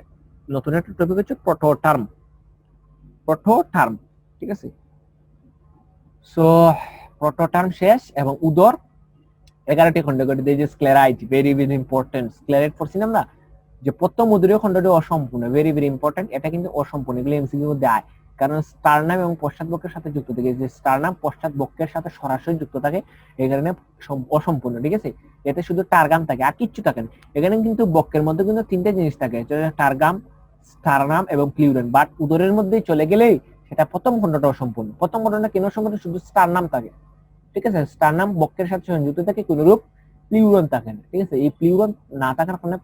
নতুন একটা টপিক হচ্ছে প্রোটোটার্ম, প্রোটোটার্ম, ঠিক আছে? সো প্রোটোটার্ম শেষ এবং উদর 11টি খণ্ড গঠিত। এই যে sclerite, very very important. Sclerite পড়ছি না আমরা, যে প্রথম উদরীয় খণ্ডটি অসম্পূর্ণ, ভেরি ভেরি ইম্পর্টেন্ট। এটা কিন্তু অসম্পূর্ণ, এগুলো এমসিকিউর মধ্যে আয়, কারণ স্টারনাম এবং পশ্চাৎ বক্ষের সাথে যুক্ত থাকে। যে স্টারনাম পশ্চাৎ বক্ষের সাথে সরাসরি যুক্ত থাকে, এই কারণে অসম্পূর্ণ, ঠিক আছে? এতে শুধু টার্গাম থাকে আর কিচ্ছু থাকে না। এখানে কিন্তু বক্ষের মধ্যে কিন্তু তিনটা জিনিস থাকে, টার্গাম, স্টারনাম এবং প্লিউরন। বাট উদরের মধ্যে চলে গেলেই সেটা প্রথম খণ্ডটা অসম্পূর্ণ। প্রথম খণ্ডটা কেন অসম্পূর্ণ? শুধু স্টারনাম থাকে, ঠিক আছে? স্টারনাম বক্ষের সাথে সংযুক্ত থাকে, কোনরূপ প্লিউরন থাকে না, ঠিক আছে? এই প্লিউরন না থাকার কারণে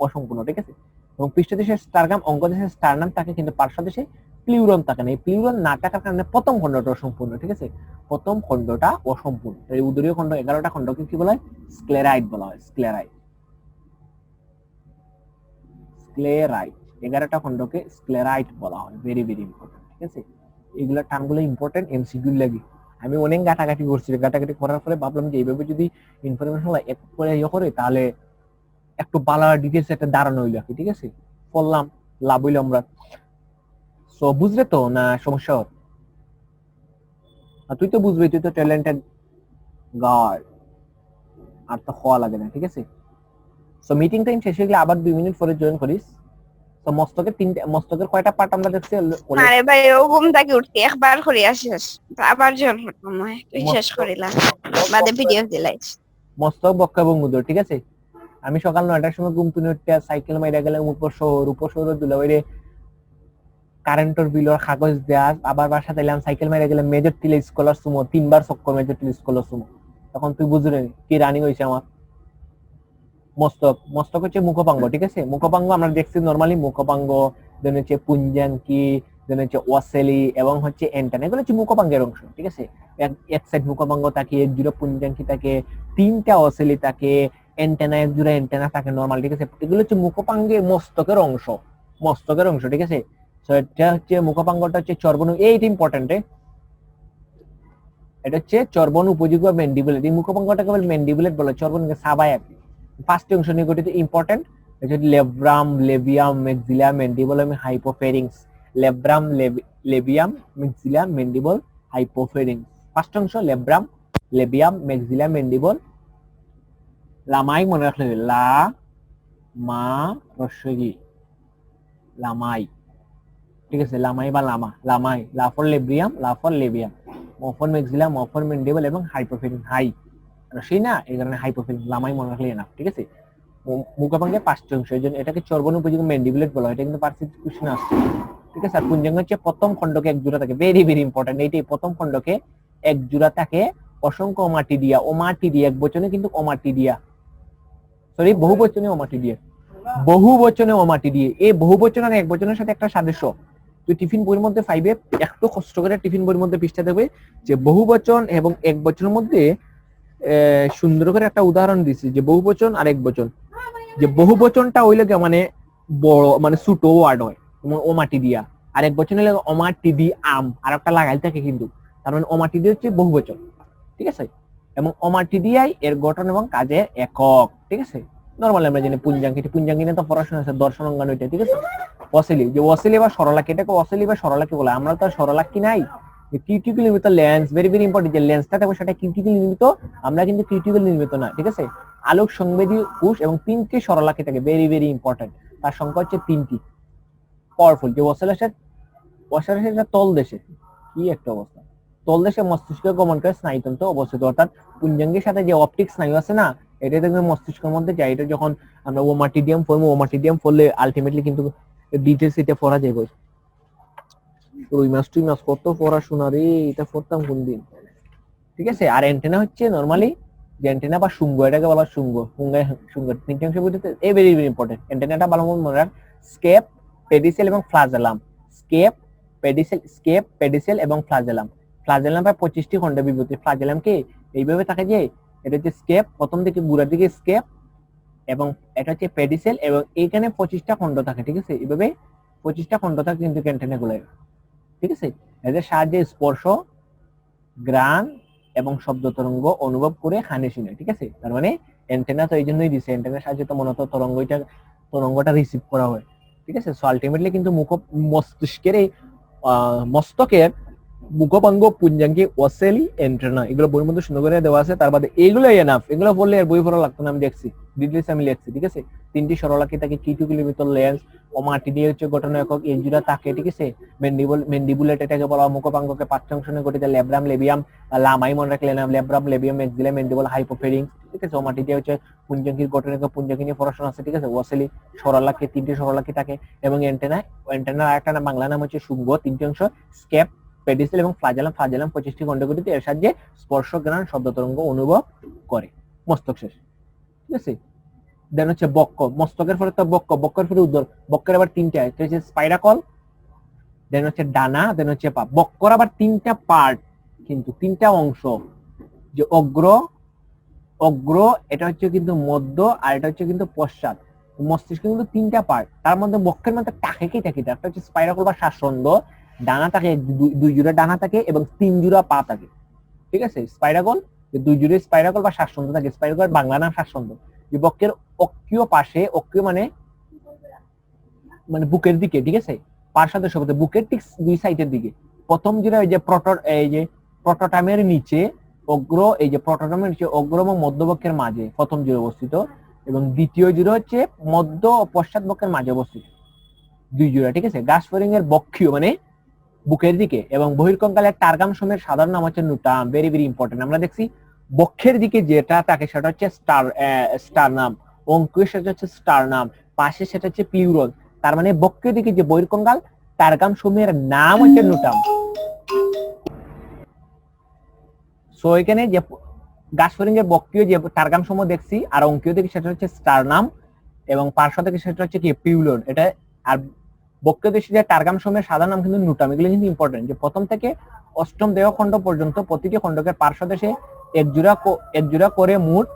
অসম্পূর্ণ, ঠিক আছে? এবং পৃষ্ঠদেশে স্টারগাম, অঙ্গদেশে স্টারনাম থাকে, কিন্তু পার্শ্বদেশে প্লিউরন থাকে না। এই প্লিউরন না থাকার কারণে প্রথম খণ্ডটা অসম্পূর্ণ, ঠিক আছে? প্রথম খণ্ডটা অসম্পূর্ণ। এই উদরীয় খণ্ড 11টা খণ্ডকে কি বলা হয়? স্ক্লেরাইট বলা হয়, স্ক্লেরাইট, স্ক্লেরাইট। 11টা খণ্ডকে স্ক্লেরাইট বলা হয়, ভেরি ভেরি ইম্পর্টেন্ট, ঠিক আছে? এগুলা টার্মগুলো ইম্পর্টেন্ট, এমসিকিউ লাগে। আমি অনেক ঘাটাঘাটি করছি, ঘাটাঘাটি করার ফলে ভাবলাম যে এইভাবে যদি ইনফরমেশন এক করে করে, তাহলে একটু ভালো ডিটেলস একটা ধারণা হইলো, ঠিক আছে? পড়লাম, লাভ হইলো আমরা। সো বুঝলে তো না সমস্যা? তুই তো বুঝবি, তুই তো ট্যালেন্টেড গার্ড, আর তো হওয়া লাগে না, ঠিক আছে? সো মিটিং টাইম শেষ হয়ে গেলে আবার 2 মিনিট পরে জয়েন করিস। তো মস্তকের তিনটে, মস্তকের কয়টা পার্ট আমরা দেখছি? আরে ভাই, ও ঘুম থেকে উঠতে একবার করে আসিস, আবার জল হতাম হয়, তুই শেষ করিলা বাদে ভিডিও দিলাইস। মস্তক, বক্ষ এবং উদর, ঠিক আছে? আমি সকাল 9টার সময় ঘুম থেকে উঠতে সাইকেল মাইরা গেলাম উপশহর দুলাবাইরে কারেন্টের বিলের কাগজ দেয়া, আবার বাসা দিলাম, সাইকেল মাইরা গেলাম মেজর টিলে স্কলার সুমো, 3বার চক্কর মেজর টিলে স্কলার সুমো। তখন তুই বুঝলি কি রানিং হয়েছে আমার। মস্তক, মস্তক হচ্ছে মুখপাঙ্গ, ঠিক আছে? মুখপাঙ্গ আমরা দেখছি নরমালি, মুখপাঙ্গ, দেন হচ্ছে পুঞ্জাঙ্কি, দেন হচ্ছে ওয়াসেলি এবং হচ্ছে এন্টানা, এগুলো হচ্ছে মুখপাঙ্গের অংশ, ঠিক আছে? এক সাইড মুখপাঙ্গ থাকে, এক জোড়া পুঞ্জাঙ্কি থাকে, 3টা ওয়াসেলি থাকে, এন্টানা, এক জোড়া এন্টানা থাকে নরমাল, ঠিক আছে? এগুলো হচ্ছে মুখপাঙ্গের মস্তকের অংশ, মস্তকের অংশ, ঠিক আছে? তো এটা হচ্ছে মুখপাঙ্গটা হচ্ছে চর্বণ, এইটা ইম্পর্টেন্ট, এটা হচ্ছে চর্বণ উপযোগী বা ম্যান্ডিবুলেট। এই মুখপাঙ্গটাকে বলে ম্যান্ডিবুলেট বলে, চর্বণকে সাবায়। 5টি অংশ নিয়ে গঠিত, ইম্পর্টেন্ট। লেব্রাম, লেবিয়াম, ম্যাক্সিলা, ম্যান্ডিবল এবং হাইপোফেরিংস। লেব্রাম, লেবিয়াম, ম্যাক্সিলা, ম্যান্ডিবল, হাইপোফেরিংস। 5টা অংশ, লেব্রাম, লেবিয়াম, ম্যাক্সিলা, ম্যান্ডিবল, লামাই মনে রাখলে, লা মা রস্বই, লামাই, ঠিক আছে? লামাই বা লামা, লামাই, লা ফর লেব্রিয়াম, লা ফর লেবিয়াম, ম ফর ম্যাক্সিলা, ম ফর ম্যান্ডিবল এবং হাইপোফেরিং, হাই রস্বই না, এই কারণে হাইপোফেরিং, লামাই মনে রাখলে না, ঠিক আছে? মুখপাঙ্গের 5টি অংশ, এই জন্য এটাকে চর্বণ উপযোগী ম্যান্ডিবুলেট বলা হয়। এটা কিন্তু পার্সিক কোশ্চেন আসছে, ঠিক আছে। আর পুঞ্জাঙ্গ হচ্ছে প্রথম খণ্ডকে এক জোড়া থাকে, ভেরি ভেরি ইম্পর্টেন্ট, এইটাই প্রথম খণ্ডকে এক জোড়া থাকে অসংখ্য ওমাটিডিয়া, ওমাটিডিয়া এক বচনে কিন্তু ওমাটিডিয়া, সরি বহু বচনে ওমাটিডিয়া, বহু বচনে ওমাটিডিয়া। এই বহু বচন আর এক বচনের সাথে একটা সাদৃশ্য, তুই টিফিন বইয়ের মধ্যে পাইবে, একটু কষ্ট করে টিফিন বইয়ের মধ্যে পৃষ্ঠা দেবে যে বহু বচন এবং এক বচনের মধ্যে সুন্দর করে একটা উদাহরণ দিছি যে বহু বচন আর এক বচন, যে বহু বচনটা হইলে মানে বড় মানে ছোট ওয়ার্ড হয় ওমাটি দিয়া, আর এক বচন হলে অমাটি দি আম আর একটা লাগাই থাকে কিন্তু, তার মানে অমাটি দিয়ে হচ্ছে বহু বচন, ঠিক আছে। এবং অমাটি দিয়াই এর গঠন এবং কাজের একক, ঠিক আছে। নরমালি আমরা জানি পুঞ্জাঙ্গি, পুঞ্জাঙ্গি নিয়ে তো পড়াশোনা আছে, দর্শন অঙ্গান ওইটা, ঠিক আছে। ওয়াসিলি, যে ওয়াসিলি বা সরলাকি, এটাকে ওয়াসিলি বা সরলাকি বলে, আমরা তো সরলাকি নাই। কিউটিকল নির্মিত লেন্স, ভেরি ভেরি ইম্পর্টেন্ট, যে লেন্সটা থাকবে সেটা কিউটিকল নির্মিত, আমরা কিন্তু কিউটিকল নির্মিত না, ঠিক আছে। আলোক সংবেদী কোষ এবং 3টি সরলাকি থাকে, ভেরি ভেরি ইম্পর্টেন্ট, তার সংখ্যা হচ্ছে 3টি, পাওয়ারফুল। যে ওয়াসেলাসের তল দেশে, কি একটা অবস্থা, তল দেশে মস্তিষ্ক গমন করে স্নায়ুতন্ত্র অবস্থিত, অর্থাৎ পুঞ্জাঙ্গের সাথে যে অপটিক স্নায়ু আছে না, এটা দেখবেন মস্তিষ্কের মধ্যে যায়। এটা যখন আমরা ওমাটিডিয়াম পড়বো, ওমাটিডিয়াম পড়লে আলটিমেটলি কিন্তু ডিটেলস এটা পড়া যাবে। রুই মাছ টুই মাছ কত পড়াশোনা রে, এটা পড়তাম কোন দিন, ঠিক আছে। আর অ্যান্টেনা হচ্ছে নরমালি যে অ্যান্টেনা বা শুঙ্গ, এটাকে বলা শুঙ্গ, শুঙ্গ 3টি অংশ বুঝতে, এই ভেরি ভেরি ইম্পর্টেন্ট। অ্যান্টেনাটা ভালো মনে রাখ, স্কেপ, পেডিসেল এবং ফ্লাজেলাম, স্কেপ, পেডিসেল এবং ফ্লাজেলাম। ফ্লাজেলাম প্রায় 25টি খণ্ডে বিভক্ত। ফ্লাজেলাম কি এইভাবে থাকে যে, এটা হচ্ছে স্কেপ, প্রথম দিকে গুড়ার দিকে স্কেপ, এবং এটা হচ্ছে পেডিসেল, এবং এইখানে 25টা খণ্ড থাকে, ঠিক আছে। এইভাবে 25টা খণ্ড থাকে কিন্তু অ্যান্টেনা গুলো, ঠিক আছে। এদের সাহায্যে স্পর্শ, গ্রান এবং শব্দ তরঙ্গ অনুভব করে হানি শুনে, ঠিক আছে। তার মানে অ্যান্টেনা তো এই জন্যই দিছে, অ্যান্টেনার সাহায্যে তো মূলত তরঙ্গটা রিসিভ করা হয়, ঠিক আছে। সো আলটিমেটলি কিন্তু মস্তিষ্কের এই মস্তকের মুখপাঙ্গ পুঞ্জাঙ্গি ওয়াসেলি অ্যান্টেনা, এগুলো বইয়ের মধ্যে সুন্দর করে দেওয়া আছে। তার বাদে এগুলো এনাফ, এগুলো বললে আর বই পড়া লাগতো না, আমি দেখছি ডিটেলস আমি লিখছি, ঠিক আছে। 3টি সরলাকি থাকে, কিউটিকল নির্মিত লেন্স, ওমাটি দিয়ে হচ্ছে গঠন একক, এই জোড়া থাকে, ঠিক আছে। ম্যান্ডিবুলেট এটাকে বলা, মুখপাঙ্গকে 5টি অংশ নিয়ে গঠিত, ল্যাব্রাম, লেবিয়াম, লামাই মনে রাখলে নাম, ল্যাব্রাম, লেবিয়াম, ম্যাক্সিলা, ম্যান্ডিবল, হাইপোফেরিংস, ঠিক আছে। ওমাটি দিয়ে হচ্ছে পুঞ্জাঙ্গির গঠন একক, পুঞ্জাঙ্গি নিয়ে পড়াশোনা আছে, ঠিক আছে। ওয়াসেলি সরলাকি, 3টি সরলাকি থাকে, এবং অ্যান্টেনার আরেকটা নাম, বাংলা নাম হচ্ছে শুঙ্গ, 3টি অংশ, স্কেপ, পেডিসেল এবং ফ্লাজেলাম। 25টি খণ্ড গঠিত, এর সাহায্যে স্পর্শ, জ্ঞান, শব্দ তরঙ্গ অনুভব করে। মস্তক শেষ, ঠিক আছে। দেন হচ্ছে বক্ষ, মস্তকের পরে তো বক্ষের পরে উদর, বক্ষের আবার 3টা, এটা হচ্ছে স্পাইরাকল, দেন হচ্ছে ডানা, দেন হচ্ছে পা। বক্ষর আবার 3টা পার্ট, কিন্তু 3টা অংশ, যে অগ্র এটা হচ্ছে কিন্তু মধ্য, আর এটা হচ্ছে কিন্তু পশ্চাৎ। মস্তিষ্ক কিন্তু 3টা পার্ট, তার মধ্যে বক্ষের মধ্যে টাকে কি থাকে, একটা হচ্ছে স্পাইরাকল বা শ্বাসন্দ, ডানা থাকে, দুই জোড়া ডানা থাকে এবং 3 জোড়া পা থাকে, ঠিক আছে। স্পাইরাকল, 2 জোড়া স্পাইরাকল বা শ্বাসন্দ থাকে, স্পাইরাকল বাংলা নাম শ্বাসন্দ। যে বক্ষের অক্ষীয় পাশে, অক্ষীয় মানে বুকের দিকে, ঠিক আছে, পার্শ্বদের শব্দ বুকের ঠিক 2 সাইডের দিকে, প্রথম জোড়া এই যে প্রটোটামের নিচে অগ্র, এই যে প্রটোটামের নিচে অগ্র এবং মধ্যবক্ষের মাঝে প্রথম জোড়া অবস্থিত, এবং দ্বিতীয় জোড়া হচ্ছে মধ্য ও পশ্চাৎ বক্ষের মাঝে অবস্থিত, 2 জোড়া, ঠিক আছে। গাসফরিং এর বক্ষীয় মানে বুকের দিকে, এবং বহির্কঙ্কালের টার্গাম সময়ের সাধারণ নাম হচ্ছে নুটাম, ভেরি ভেরি ইম্পর্টেন্ট। আমরা দেখছি বক্ষের দিকে যেটা থাকে সেটা হচ্ছে স্টার নাম, অঙ্কুশ সেটা হচ্ছে স্টার নাম, পাশে সেটা হচ্ছে পিউরন। তার মানে বক্ষের দিকে যে বহির্কঙ্কাল টার্গাম সময়ের নাম হচ্ছে নুটাম। সো এখানে যে গাসফরিং এর বক্ষীয় যে টার্গাম সময় দেখছি, আর অঙ্কীয় দিকে সেটা হচ্ছে স্টার নাম, এবং পার্শ্ব থেকে সেটা হচ্ছে কি পিউলন, এটা। আর বক্ষীয় দিকে যে টার্গাম সময়ের সাধারণ নাম কিন্তু নুটাম, এগুলো কিন্তু ইম্পর্টেন্ট। যে প্রথম থেকে 8ম দেহখণ্ড পর্যন্ত প্রতিটি খণ্ডকের পার্শ্ব দেশে এক জোড়া করে মোট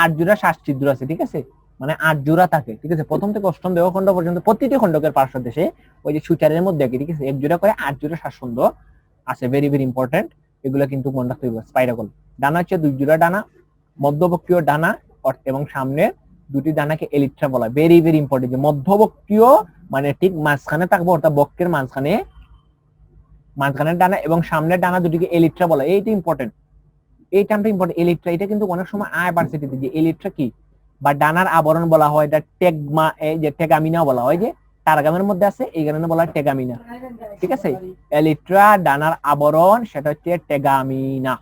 8 জোড়া শ্বাস ছিদ্র আছে, ঠিক আছে। মানে 8 জোড়া থাকে, ঠিক আছে। প্রথম থেকে 8ম দেহখণ্ড পর্যন্ত প্রতিটি খণ্ডকের পার্শ্ব দেশে ওই যে সুচারের মধ্যে, ঠিক আছে, এক জোড়া করে 8 জোড়া শ্বাসন্দ আছে, ভেরি ভেরি ইম্পর্টেন্ট। এগুলো কিন্তু মনে রাখতে হবে। স্পাইরাকল ডানা হচ্ছে 2 জোড়া ডানা, মধ্যবক্ষীয় ডানা এবং সামনে 2টি ডানাকে এলিট্রা বলা হয়, ভেরি ভেরি ইম্পর্টেন্ট। যে মধ্যবক্ষীয় মানে ঠিক মাঝখানে থাকবো, অর্থাৎ বক্ষের মাঝখানের ডানা এবং সামনের ডানা দুটিকে এলিট্রা বলা হয়, এইটা ইম্পর্টেন্ট, এই টার্মটা ইম্পর্টেন্ট। এলিট্রা, এটা কিন্তু অনেক সময় ভার্সিটিতে যে এলিট্রা কি বা ডানার আবরণ বলা হয়, এটা টেগামিনা বলা হয়, যে টার্গামের মধ্যে আছে, এই কারণে বলা হয় টেগামিনা, ঠিক আছে। এলিট্রা ডানার আবরণ সেটা হচ্ছে টেগামিনা,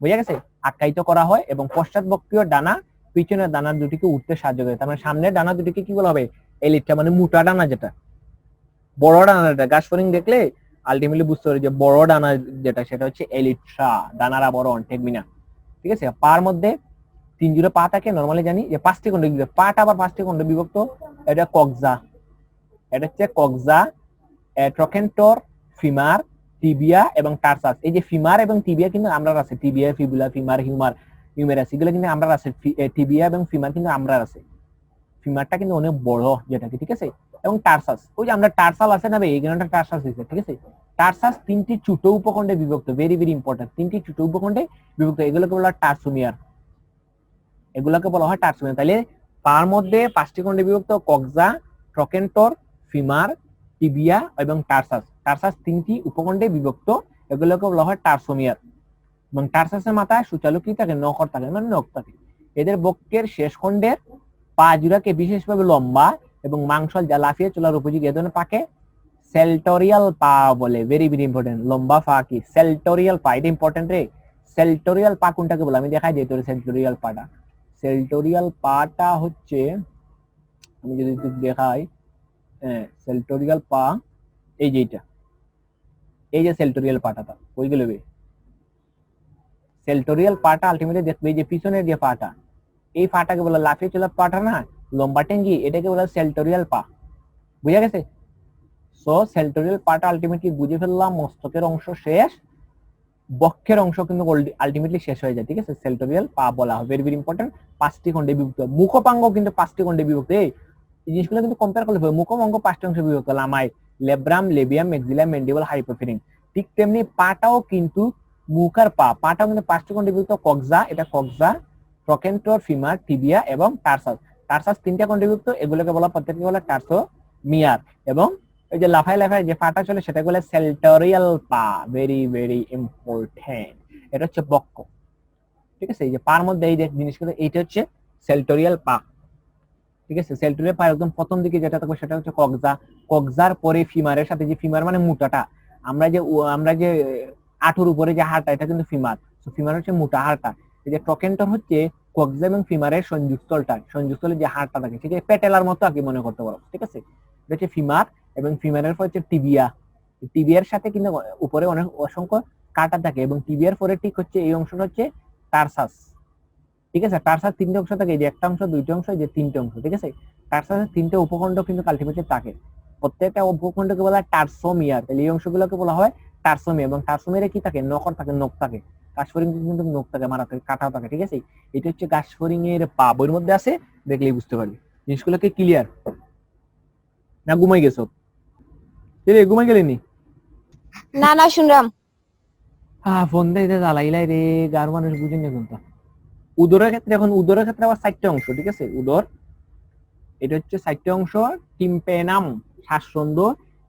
বুঝা গেছে, আখ্যায়িত করা হয়। এবং পশ্চাৎ বক্ষীয় ডানা পিছনের ডানা দুটিকে উঠতে সাহায্য করে, তার মানে সামনের ডানা দুটিকে কি বলা হবে, এলিটটা মানে মোটা ডানা যেটা, বড় ডানাটা গাছফড়িং দেখলে আলটিমেটলি বুঝতে পারবে যে বড় ডানা যেটা সেটা হচ্ছে এলিট্রা, ডানার আবরণ টেগমিনা। ঠিক আছে, পার মধ্যে 3 জোড়া পা থাকে, নরমালি জানি যে 5টি খণ্ডে বিভক্ত, পাটা আবার 5টি খণ্ডে বিভক্ত। এটা কক্সা, এটা হচ্ছে কক্সা, ট্রকেন্টর, ফিমার, টিবিয়া এবং টার্সাস। এই যে ফিমার এবং টিবিয়া কিন্তু আমরা আছে, টিবিয়া, ফিবুলা, ফিমার, হিউমেরাস এগুলো কিন্তু আমরা আছে। টিবিয়া এবং ফিমার কিন্তু আমরা আছে। ফিমারটা কিন্তু অনেক বড় যেটাকে, ঠিক আছে। এবং টার্সাস, ওই যে আমরা টার্সাল আছে না ভাই, এইখানে টার্সাস হয়েছে, ঠিক আছে। টার্সাস 3টি ছোট উপখণ্ডে বিভক্ত, ভেরি ভেরি ইম্পর্টেন্ট, 3টি ছোট উপখণ্ডে বিভক্ত, এগুলোকে বলা হয় টার্সোমিয়ার, এগুলোকে বলা হয় টার্সোমিয়ার। তাহলে পার মধ্যে 5টি খণ্ডে বিভক্ত, কক্সা, ট্রকেন্টর, ফিমার, টিবিয়া এবং টার্সাস। টার্সাস 3টি উপখণ্ডে বিভক্ত, এগুলোকে বলা হয় টার্সোমিয়ার। এবং টার্সাসের মাথায় সুচালু কি থাকে, নখর থাকে, মানে নখ থাকে। এদের বক্ষের শেষ খণ্ডের পা জোড়াকে বিশেষভাবে লম্বা এবং মাংসল যা লাফিয়ে চলার উপযোগী, এ ধরনের পাকে সেলটোরিয়াল পা বলে। ভেরি ভেরি ইম্পর্টেন্ট, লম্বা পা কি সেলটোরিয়াল পা, এটা ইম্পর্টেন্ট রে। সেলটোরিয়াল পা কোনটাকে বলে আমি দেখাই দিই তোর। সেলটোরিয়াল পাটা, সেলটোরিয়াল পাটা হচ্ছে, আমি যদি দেখাই, সেলটোরিয়াল পা এই যে এটা, এই যে সেলটোরিয়াল পাটা, ওই গেল সেলটোরিয়াল পাটা আলটিমেটলি দেখবে যে পিছনের যে পাটা, এই পাটাকে বলে লাফিয়ে চলা পাটা না, লম্বা টেঙ্গি, এটাকে বলে সেলটোরিয়াল পা। বুঝা গেছে? সো সেলটোরিয়াল পাটা আলটিমেটলি বুঝে ফেললাম, মস্তকের অংশ শেষ, বক্ষের অংশ কিন্তু আলটিমেটলি শেষ হয়ে যায়, ঠিক আছে। সেলটোরিয়াল পা বলা হয়, ভেরি ভেরি ইম্পর্টেন্ট। 5টি খণ্ডে বিভক্ত, মুখপাঙ্গ কিন্তু 5টি খণ্ডে বিভক্ত। এই জিনিসগুলো কিন্তু কম্পেয়ার করলে হবে, মুখপাঙ্গ 5টি অংশে বিভক্ত, লামাই, লেব্রাম, লেবিয়াম, ম্যাক্সিলাম, ম্যান্ডিবল, হাইপোফিরিং। ঠিক তেমনি পাটাও কিন্তু, মুখ আর পাটাও কিন্তু 5টি খণ্ডে বিভক্ত, কক্সা, এটা কক্সা, ট্রকেন্টর, ফিমার, টিবিয়া এবং টার্সাস। টার্সাস 3টা খণ্ডে বিভক্ত, এগুলোকে বলা, প্রত্যেককে বলা টার্সোমিয়ার। এবং এই যে লাফায় লাফায় যে পাটা চলে সেটা বলে সেলটোরিয়াল পা, ভেরি ভেরি ইম্পর্টেন্ট। এটা হচ্ছে বক্ষ, ঠিক আছে। এই যে পার মধ্যে এই জিনিসগুলো, এইটা হচ্ছে সেলটোরিয়াল পা, ঠিক আছে। সেলটোরিয়াল পা একদম প্রথম দিকে যেটা থাকবে সেটা হচ্ছে কক্সা, কক্সার পরে ফিমারের সাথে, যে ফিমার মানে মোটাটা, আমরা যে আঁটুর উপরে যে হাড়টা, এটা কিন্তু ফিমার, তো ফিমার হচ্ছে মোটা হাড়টা। এই যে ট্রকেন্টর হচ্ছে কক্সা এবং ফিমারের সংযুক্তলে যে হাড়টা থাকে, ঠিক আছে, পেটেলার মতো আর কি মনে করতে পারো, ঠিক আছে। এটা হচ্ছে ফিমার, এবং ফিমারের পর হচ্ছে টিবিয়া। টিবিয়ার সাথে কিন্তু উপরে অনেক অসংখ্য কাটা থাকে, এবং টিবিয়ার পরে ঠিক হচ্ছে এই অংশটা হচ্ছে টার্সাস, ঠিক আছে। টার্সাস 3টে অংশ থাকে, এই যে একটা অংশ, 2টি অংশ, এই যে 3টে অংশ, ঠিক আছে। টার্সাসের 3টে উপখণ্ড কিন্তু আলটিমেটলি থাকে, প্রত্যেকটা উপখণ্ডকে বলা হয় টার্সোমিয়ার। তাহলে এই অংশগুলোকে বলা হয় টার্সোমিয়ার। এবং টার্সোমিয়ারে কি থাকে, নখর থাকে, নখ থাকে। গাছফড়িং কিন্তু নখ থাকে, মারা থাকে, কাটাও থাকে, ঠিক আছে। এটা হচ্ছে গাছফড়িং এর পা, বইয়ের মধ্যে আছে, দেখলেই বুঝতে পারবি। জিনিসগুলোকে ক্লিয়ার না? ঘুমাই গেছো? ঘুমাই গেলেনি? না না শুনলাম। ফোন দিয়ে জ্বালাইলাই রে, গার মানুষ বুঝেন এখন তো। উদরের ক্ষেত্রে, এখন উদরের ক্ষেত্রে আবার 4টে অংশ, ঠিক আছে। উদর, এটা হচ্ছে 4টে অংশ, টিম্পেনাম, শ্বাসরন্ধ্র,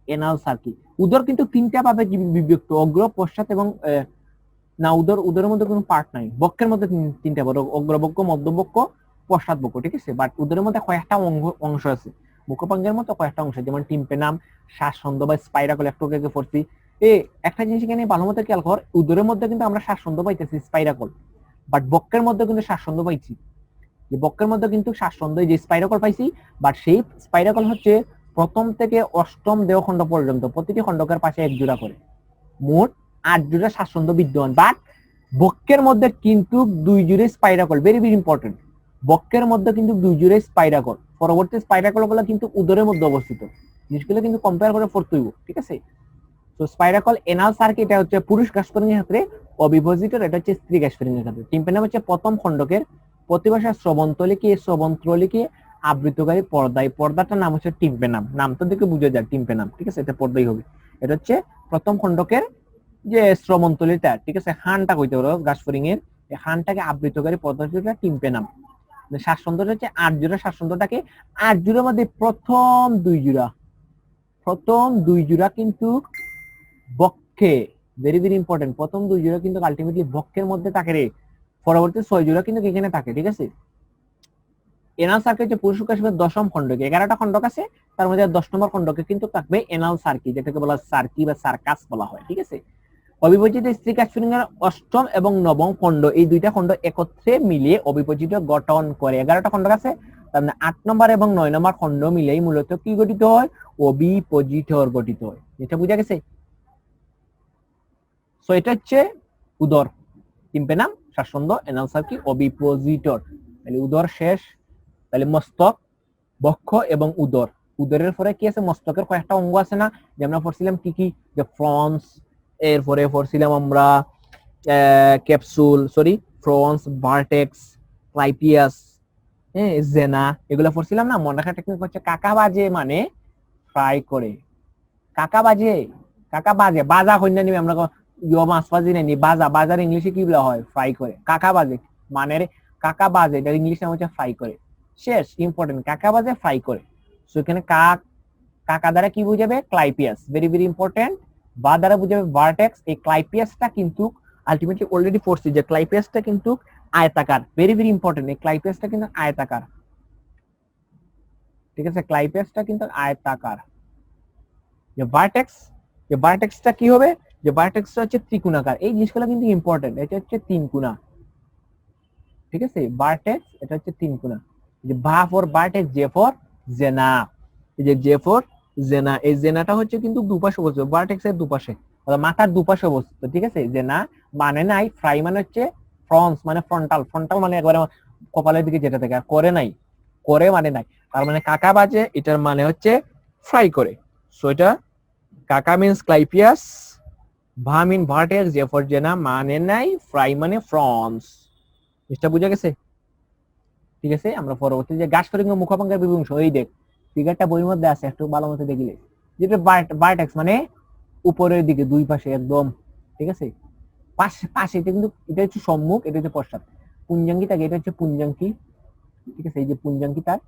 এনাল সার্কি। উদর কিন্তু 3টা ভাবে বিভক্ত, অগ্র, পশ্চাৎ এবং না, উদরের মধ্যে কোনো পার্ট নাই। বক্ষের মধ্যে 3টা বড়, অগ্রবক্ষ, মধ্যবক্ষ, পশ্চাৎ বক্ষ, ঠিক আছে। বাট উদরের মধ্যে কয়েকটা অংশ আছে, মুখপাঙ্গের মতো কয়েকটা অংশ, যেমন টিম্পেনাম, শ্বাসরন্ধ্র বা স্পাইরাকল, একটু আগে পড়ছি। একটা জিনিস এখানে ভালো মতো খেয়াল কর, উদরের মধ্যে কিন্তু আমরা শ্বাসরন্ধ্র পাইতেছি, স্পাইরাকল, বাট বক্ষের মধ্যে কিন্তু শ্বাসরন্ধ্র পাইছি। যে বক্ষের মধ্যে কিন্তু শ্বাসরন্ধ্র, যে স্পাইরাকল পাইছি, বাট সেই স্পাইরাকল হচ্ছে প্রথম থেকে 8ম দেহখণ্ড পর্যন্ত, প্রতিটি খণ্ডকের পাশে 1 জোড়া করে, মোট 8 জোড়া শ্বাসরন্ধ্র বিদ্যমান। বাট বক্ষের মধ্যে কিন্তু 2 জোড়া স্পাইরাকল, ভেরি ভেরি ইম্পর্টেন্ট। বক্ষের মধ্যে কিন্তু 2 জোড়া স্পাইরাকল, পরবর্তী স্পাইরাকল গুলো কিন্তু উদরের মধ্যে অবস্থিত। জিনিসগুলো কিন্তু কম্পেয়ার করে পড়তে হইব, ঠিক আছে। তো স্পাইরাকল, এনাল সার্কিট, এটা হচ্ছে পুরুষ গাছফড়িং এর ক্ষেত্রে অবিভাজিত, এটা হচ্ছে স্ত্রী গাছফড়িং এর ক্ষেত্রে। টিম্পেনাম হচ্ছে প্রথম খণ্ডকের প্রতিভাষা শ্রবণতলিকে আবৃতকারী পর্দা, এই পর্দাটার নাম হচ্ছে টিম্পেনাম। নাম তো দেখে বুঝে যায় টিম্পেনাম, ঠিক আছে, এটা পর্দাই হবে। এটা হচ্ছে প্রথম খণ্ডকের যে শ্রবণতলিটা, ঠিক আছে, হানটা কইতে পারো গাছফড়িং এর, এই হানটাকে আবৃতকারী পর্দাটা টিম্পেনাম। শ্বাসতন্ত্র হচ্ছে 8 জোড়া, শ্বাসতন্ত্রটাকে 8 জোড়ার মধ্যে প্রথম 2 জোড়া কিন্তু বক্ষে, ভেরি ভেরি ইম্পর্টেন্ট, প্রথম 2 জোড়া কিন্তু আলটিমেটলি বক্ষের মধ্যে থাকে রে, পরবর্তী 6 জোড়া কিন্তু এখানে থাকে, ঠিক আছে। এনাল সার্কিট হচ্ছে পুরুষ গাছফড়িং 10ম খণ্ডকে, 11টা খণ্ডক আছে, তার মধ্যে 10 নম্বর খণ্ডকে কিন্তু থাকবে এনাল সার্কিট, যেটাকে বলা সার্কি বা সার্কাস বলা হয়, ঠিক আছে। অবিভাজিত স্ত্রী গাছফড়িং এর 8ম এবং 9ম খণ্ড, এই 2টা খণ্ড একত্রে মিলিয়ে অবিভাজিত গঠন করে। 11টা খণ্ড আছে, তার মানে 8 নম্বর এবং 9 নম্বর খণ্ড মিলেই মূলত কি গঠিত হয়, অভিপজিটর গঠিত হয়। এটা বুঝা গেছে? সো এটা হচ্ছে উদর, টিম্পেনাম, শ্বাসন্দ, এনালসার কি অভিপজিটর। তাহলে উদর শেষ, তাহলে মস্তক, বক্ষ এবং উদর। উদরের পরে কি আছে, মস্তকের কয়েকটা অঙ্গ আছে না, যে আমরা পড়ছিলাম কি কি, যে ফ্রন্স, এরপরে পড়ছিলাম আমরা ক্যাপসুল, সরি ফ্রন্স, ভার্টেক্স, ক্লাইপিয়াস, হ্যাঁ জেনা, এগুলো পড়ছিলাম না। মনে রাখার টেকনিক হচ্ছে কাকা বাজে মানে ফ্রাই করে, কাকা বাজে, কাকা বাজে, বাজা কন্যা নিবে আমরা ইয়ো মাছ বাজি নেই, বাজা, বাজার ইংলিশে কি বলা হয়, ফ্রাই করে। কাকা বাজে মানে কাকা বাজে, এটার ইংলিশ নাম হচ্ছে ফ্রাই করে। শেষ, ইম্পর্টেন্ট, কাকা বাজে ফ্রাই করে। সো এখানে কাকা দ্বারা কি বুঝাবে, ক্লাইপিয়াস, ভেরি ভেরি ইম্পর্টেন্ট। বা দ্বারা বুঝাবে ভার্টেক্স। এই ক্লাইপিয়াসটা কিন্তু আলটিমেটলি অলরেডি পড়ছি যে ক্লাইপিয়াসটা কিন্তু আয়তাকার, ভেরি ভেরি ইম্পর্টেন্ট। এই ক্লাইপিয়াসটা কিন্তু আয়তাকার, ঠিক আছে, ক্লাইপিয়াসটা কিন্তু আয়তাকার। যে ভার্টেক্স, যে ভার্টেক্সটা কি হবে, যে ভার্টেক্সটা হচ্ছে ত্রিকোণাকার। এই জিনিসগুলো কিন্তু ইম্পর্টেন্ট। এটা হচ্ছে তিন কোণা, ঠিক আছে, ভার্টেক্স এটা হচ্ছে তিন কোণা। যে ভা ফর ভার্টেক্স, জে ফর জেনা। এই যে জে ফর জেনা, এই জেনাটা হচ্ছে কিন্তু দুপাশে অবস্থিত, ভার্টেক্স এর দুপাশে, মাথার দুপাশে অবস্থিত, ঠিক আছে। জেনা মানে নাই, ফ্রাই মানে হচ্ছে ফ্রন্স মানে ফ্রন্টাল, ফ্রন্টাল মানে একবারে কপালের দিকে যেটা থাকে, আর করে নাই, করে মানে নাই, তার মানে কাকা বাজে, এটার মানে হচ্ছে ফ্রাই করে। সো এটা কাকা মিন্স ক্লাইপিয়াস, ভা মিন ভার্টেক্স, জে ফর জেনা মানে নাই, ফ্রাই মানে ফ্রন্স। এটা বুঝা গেছে? ঠিক আছে, আমরা পরবর্তী যে গাছফড়িং ও মুখভঙ্গের বিভংশ, এই দেখ ফিগারটা বইয়ের মধ্যে আছে, একটু ভালো মতো দেখিলে, যেটা ভার্টেক্স মানে উপরের দিকে দুই পাশে একদম, ঠিক আছে, পাশে পাশে, এটা কিন্তু এটা হচ্ছে সম্মুখ, এটা হচ্ছে পশ্চাৎ। পুঞ্জাঙ্গি থাকে, এটা হচ্ছে পুঞ্জাঙ্কি, ঠিক আছে, এই যে পুঞ্জাঙ্কি, তার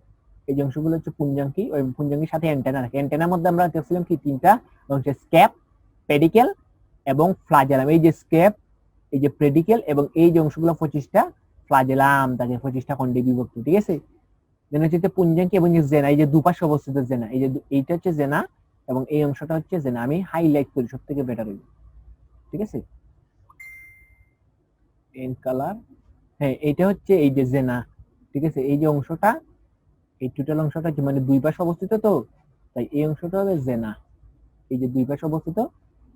এই যে অংশগুলো হচ্ছে পুঞ্জাঙ্কি। ওই পুঞ্জাঙ্কির সাথে অ্যান্টেনা থাকে। অ্যান্টেনার মধ্যে আমরা দেখছিলাম কি তিনটা, হচ্ছে স্ক্যাপ, পেডিকেল এবং ফ্লাজেলাম। এই যে স্ক্যাপ, এই যে পেডিকেল এবং এই যে অংশগুলো 25টা, ফ্লাজেলাম তাকে 25টা খণ্ডে বিভক্ত, ঠিক আছে। হচ্ছে পুঞ্জাঙ্কি এবং জেনা, এই যে দুপাশে অবস্থিত জেনা, এই যে এইটা হচ্ছে জেনা এবং এই অংশটা হচ্ছে জেনা। আমি হাইলাইট করি, সব থেকে বেটার হইবে, ঠিক আছে। এন কালার, হ্যাঁ এইটা হচ্ছে এই যে জেনা, ঠিক আছে। এই যে অংশটা, এই টোটাল অংশটা মানে দুই পাশে অবস্থিত, তো তাই এই অংশটা হবে জেনা। এই যে দুই পাশে অবস্থিত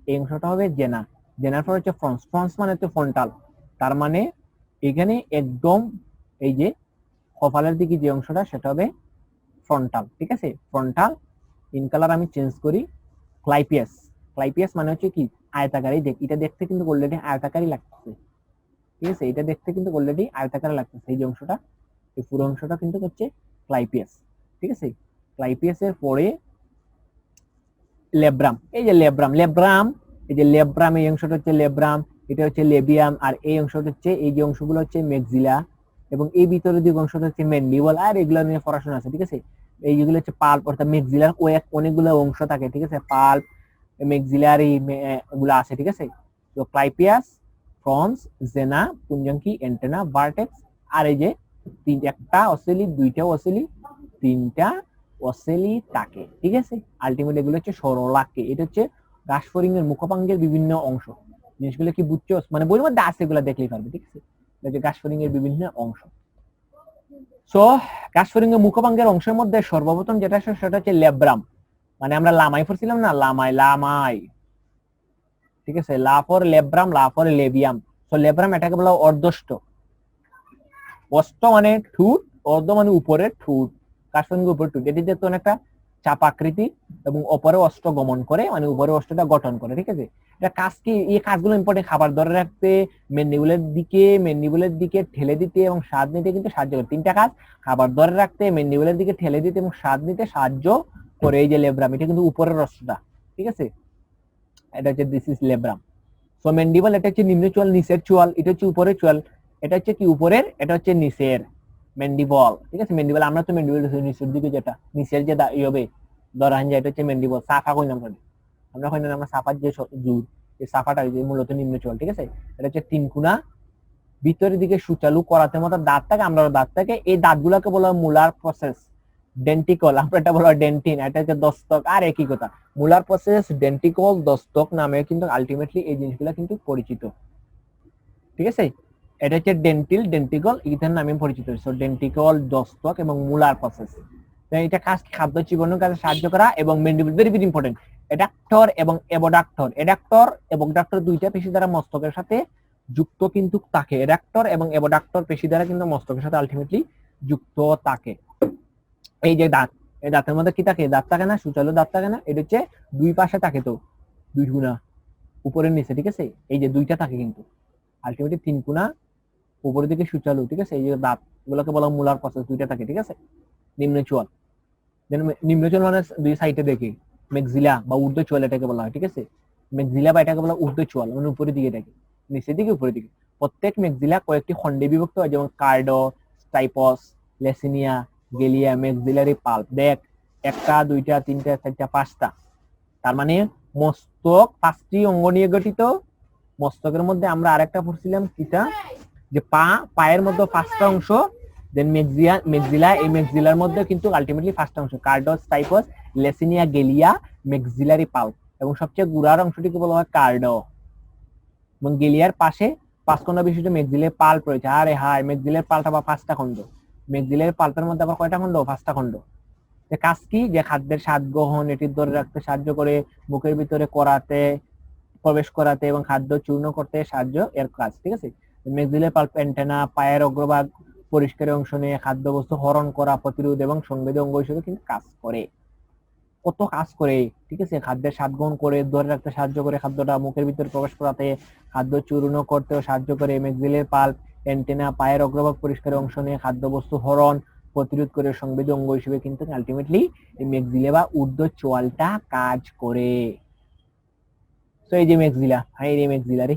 এই অংশটা হবে জেনা। জেনার পর হচ্ছে ফ্রন্স, ফ্রন্স মানে হচ্ছে ফ্রন্টাল, তার মানে এখানে একদম এই যে কপালের দিকে যে অংশটা সেটা হবে ফ্রন্টাল, ঠিক আছে, ফ্রন্টাল। ইন কালার আমি চেঞ্জ করি, ক্লাইপিয়াস, ক্লাইপিয়াস মানে হচ্ছে কি আয়তাকারই। দেখ এটা দেখতে কিন্তু অলরেডি আয়তাকারই লাগতেছে, ঠিক আছে, এটা দেখতে কিন্তু অলরেডি আয়তাকার লাগতেছে। এই যে অংশটা, এই পুরো অংশটা কিন্তু হচ্ছে ক্লাইপিয়াস, ঠিক আছে। ক্লাইপিয়াস এর পরে লেব্রাম, এই যে লেব্রাম, লেব্রাম, এই যে লেব্রাম, এই অংশটা হচ্ছে লেব্রাম, এটা হচ্ছে লেবিয়াম, আর এই অংশটা হচ্ছে, এই যে অংশগুলো হচ্ছে মেক্সিলা, এবং এই ভিতরের দিক অংশটা হচ্ছে ম্যান্ডিবল। আর এগুলো নিয়ে পড়াশোনা আছে, ঠিক আছে। এই যেগুলো হচ্ছে পাল্প, অর্থাৎ মেক্সিলার অনেকগুলো অংশ থাকে, ঠিক আছে, পাল্প, মেক্সিলার এগুলো আছে, ঠিক আছে। তো ক্লাইপিয়াস, ফ্রন্স, জেনা, পুঞ্জাঙ্কি, অ্যান্টেনা, ভার্টেক্স, আর এই যে একটা অসেলি, দুইটা অসেলি, তিনটা অসেলি থাকে, ঠিক আছে। আলটিমেটলি এগুলো হচ্ছে সরলাকে। এটা হচ্ছে গাছফড়িং এর মুখপাঙ্গের বিভিন্ন অংশ। জিনিসগুলো কি বুঝছো? মানে বইয়ের মধ্যে আছে, এগুলো দেখলেই পারবে, ঠিক আছে। এটা যে গাছফড়িং এর বিভিন্ন অংশ। সো গাছফড়িং এর মুখপাঙ্গের অংশের মধ্যে সর্বপ্রথম যেটা আসে সেটা হচ্ছে লেব্রাম, মানে আমরা লামাই পড়ছিলাম না, লামাই, লামাই, ঠিক আছে, লা ফর লেব্রাম, লা ফর লেবিয়াম। সো লেব্রাম এটাকে বলা হয় অর্ধষ্ট। অষ্ট মানে ঠুট, অর্ধ মানে উপরের ঠুট, কাশফড়িং উপরে ঠুট, এটি দেখতে অনেকটা চাপাকৃতি এবং উপরে অষ্ট গমন করে, মানে উপরে অষ্টটা গঠন করে, ঠিক আছে। এটা কাজ কি, এই কাজগুলো ইম্পর্টেন্ট, খাবার ধরে রাখতে, ম্যান্ডিবুলের দিকে ঠেলে দিতে এবং স্বাদ নিতে কিন্তু সাহায্য করে। তিনটা কাজ: খাবার ধরে রাখতে, ম্যান্ডিবুলের দিকে ঠেলে দিতে এবং স্বাদ নিতে সাহায্য করে। এই যে লেব্রাম, এটা কিন্তু উপরের অষ্টটা, ঠিক আছে, এটা হচ্ছে দিস ইজ লেব্রাম। সো ম্যান্ডিবল এটা হচ্ছে নিম্ন চোয়াল, নিচের চোয়াল, এটা হচ্ছে উপরের চোয়াল, এটা হচ্ছে কি উপরের, এটা হচ্ছে নিচের ম্যান্ডিবল, ঠিক আছে। ম্যান্ডিবল আমরা তো ম্যান্ডিবল নিচের দিকে, যেটা নিচের যে ইয়ে ধরান যায়, এটা হচ্ছে ম্যান্ডিবল। সাফা কইলাম, আমরা কইলাম আমরা সাফার যে জুর, এই সাফাটা মূলত নিম্ন চোয়াল, ঠিক আছে। এটা হচ্ছে তিন কোণা, ভিতরের দিকে সুচালু করাতে মতো দাঁত থাকে, আমরা দাঁত থাকে, এই দাঁতগুলোকে বলা হয় মুলার প্রসেস, ডেন্টিকল, আমরা এটা বলা হয় ডেন্টিন, এটা হচ্ছে দস্তক, আর একই কথা, মুলার প্রসেস, ডেন্টিকল, দস্তক নামে কিন্তু আলটিমেটলি এই জিনিসগুলো কিন্তু পরিচিত, ঠিক আছে। এটা হচ্ছে ডেন্টিল, ডেন্টিকল ইথার নামে পরিচিত। সো ডেন্টিকল দস্তক এবং মুলার প্রসেস। এটা কাজ খাদ্য চিবানোর কাজে সাহায্য করা এবং ম্যান্ডিবল ভেরি ভেরি ইম্পর্টেন্ট। এডাক্টর এবং এবডাক্টর, এডাক্টর এবং ডাক্টর দুইটা পেশি দ্বারা মস্তকের সাথে যুক্ত কিন্তু থাকে। এডাক্টর এবং এবডাক্টর পেশি দ্বারা কিন্তু মস্তকের সাথে আলটিমেটলি যুক্ত থাকে। এই যে দাঁত, এই দাঁতের মধ্যে কি থাকে? দাঁত থাকে না, সুচালু দাঁত থাকে না? এটা হচ্ছে দুই পাশে থাকে, তো দুই গুণা উপরের নিচে, ঠিক আছে? এই যে দুইটা থাকে কিন্তু আলটিমেটলি তিন কোণা উপরের দিকে সুচালু, ঠিক আছে? এই যে দাঁত, এগুলোকে বলা মুলার প্রসেস, দুইটা থাকে, ঠিক আছে? নিম্ন চোয়াল, নিম্ন চোয়াল মানে দুই সাইডে দেখে মেক্সিলা বা ঊর্ধ্ব চোয়াল এটাকে বলা হয়, ঠিক আছে? মেক্সিলা বা এটাকে বলা ঊর্ধ্ব চোয়াল, মানে উপরের দিকে থাকে, নিচের দিকে উপরের দিকে। প্রত্যেক মেক্সিলা কয়েকটি খণ্ডে বিভক্ত হয়, যেমন কার্ডো, স্টাইপস, লেসিনিয়া, গেলিয়া, মেক্সিলারি পাল্প। দেখ, একটা, দুইটা, তিনটা, চারটা, পাঁচটা। তার মানে মস্তক পাঁচটি অঙ্গ নিয়ে গঠিত। মস্তকের মধ্যে আমরা আরেকটা পড়ছিলাম কিটা, যে পায়ের মধ্যে পাঁচটা অংশ, দেন মেক্সিলা, এই মেক্সিলার মধ্যে কিন্তু আলটিমেটলি পাঁচটা অংশ, কার্ডস, টাইপস, লেসিনিয়া, গেলিয়া, মেক্সিলারি পাল্প, এবং সবচেয়ে গুড়ার অংশটিকে বলা হয় কার্ডো। এবং গেলিয়ার পাশে পাঁচ খণ্ড বিশিষ্ট মেক্সিলের পাল্প রয়েছে। আরে হাই, মেক্সিলের পাল্প আবার পাঁচটা খণ্ড। মেক্সিলের পাল্পের মধ্যে আবার কয়টা খণ্ড? পাঁচটা খণ্ড। কাজ কি? যে খাদ্যের স্বাদ গ্রহণ, এটি ধরে রাখতে সাহায্য করে, মুখের ভিতরে করাতে, প্রবেশ করাতে এবং খাদ্য চূর্ণ করতে সাহায্য এর কাজ, ঠিক আছে? মেক্সিলারি পাল্প অ্যান্টেনা, পায়ের অগ্রভাগ পরিষ্কারের অংশ নিয়ে খাদ্যবস্তু হরণ করা, প্রতিরোধ এবং সংবেদী অঙ্গ হিসেবে কিন্তু কাজ করে। কত কাজ করে, ঠিক আছে? খাদ্যের স্বাদ গ্রহণ করে, ধরে রাখতে সাহায্য করে, খাদ্যটা মুখের ভিতরে প্রবেশ করাতে, খাদ্য চূর্ণ করতেও সাহায্য করে। মেক্সিলারি পাল্প অ্যান্টেনা পায়ের অগ্রভাগ পরিষ্কারের অংশ নিয়ে খাদ্যবস্তু হরণ, প্রতিরোধ করে সংবেদী অঙ্গ হিসেবে কিন্তু আলটিমেটলি এই মেক্সিলা বা ঊর্ধ্ব চোয়ালটা কাজ করে। তো এই যে মেক্সিলা, হ্যাঁ এই মেক্সিলারি,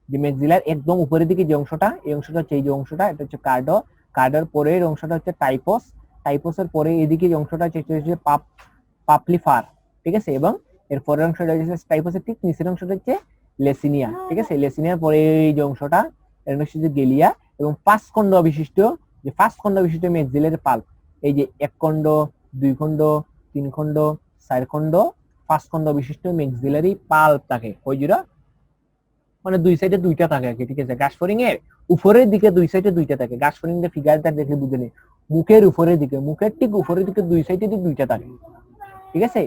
যে মেক্সিলার একদম উপরের দিকে যে অংশটা, এই অংশটা হচ্ছে এই যে অংশটা, এটা হচ্ছে কার্ডো। কার্ডোর পরের অংশটা হচ্ছে টাইপস। টাইপসের পরে এদিকে যে অংশটা হচ্ছে পাপলিফার, ঠিক আছে? এবং এর পরের অংশটা হচ্ছে টাইপসের ঠিক নিচের অংশটা হচ্ছে লেসিনিয়া, ঠিক আছে? লেসিনিয়ার পরে এই যে অংশটা, এর হচ্ছে গেলিয়া। এবং পাঁচ খণ্ড বিশিষ্ট, যে পাঁচ খণ্ড বিশিষ্ট মেক্সিলারি পাল্প, এই যে এক খণ্ড, দুই খণ্ড, তিন খণ্ড, চার খণ্ড, পাঁচ খণ্ড বিশিষ্ট মেক্সিলারি পাল্প থাকে। ওই জোড়া মানে দুই সাইডে দুইটা থাকে আর কি, ঠিক আছে? গাছফড়িং এর উপরের দিকে দুই সাইডে দুইটা থাকে। গাছফড়িং এর ফিগারটা দেখলে বুঝে নেই, মুখের উপরের দিকে, মুখের ঠিক উপরের দিকে দুই সাইডে দুইটা থাকে, ঠিক আছে?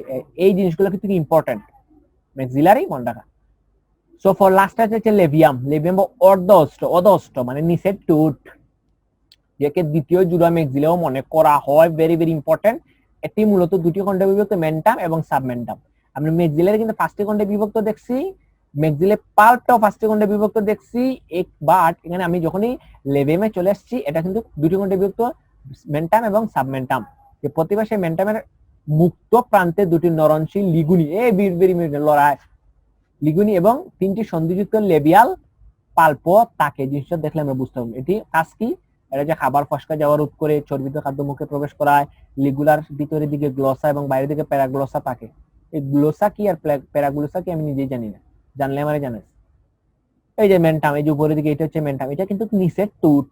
এই জিনিসগুলো কিন্তু ইম্পর্টেন্ট, ম্যাক্সিলারি মনে রাখা। সো ফর লাস্ট হচ্ছে লেভিয়াম। লেভিয়াম বা অর্ধ মানে নিচের টুট, যাকে দ্বিতীয় জুড়া ম্যাক্সিলাও মনে করা হয়। Very very important. এটি মূলত দুটি খণ্ডে বিভক্ত, মেন্টাম এবং সাবমেন্টাম। আমরা ম্যাক্সিলারি কিন্তু পাঁচটি খণ্ডে বিভক্ত দেখছি, ম্যাক্সিলারি পাল্পটাও পাঁচটি খণ্ডে বিভক্ত দেখছি। বাট এখানে আমি যখনই লেভিয়ামে চলে আসছি, এটা কিন্তু দুটি খণ্ডে বিভক্ত, মেন্টাম এবং সাবমেন্টাম। যে প্রতিবার সেই মেন্টামের মুক্ত প্রান্তে দুটি নরনশীল লিগুনি, লড়াই লিগুনি এবং তিনটি সন্ধিযুক্ত লেবিয়াল পাল্প তাকে। জিনিসটা দেখলে আমরা বুঝতে পারবো এটি কাজ কি। এটা যে খাবার ফসকা যাওয়া রোধ করে, চর্বিত খাদ্য মুখে প্রবেশ করায়। লিগুলার ভিতরের দিকে গ্লসা এবং বাইরের দিকে প্যারাগ্লসা থাকে। এই গ্লোসা কি আর প্যারাগ্লোসা কি আমি নিজেই জানি না, জানলে আমারে জানাস। এই যে মেন্টাম, এই যে উপরের দিকে এটা হচ্ছে মেন্টাম, এটা কিন্তু নিচের টুট,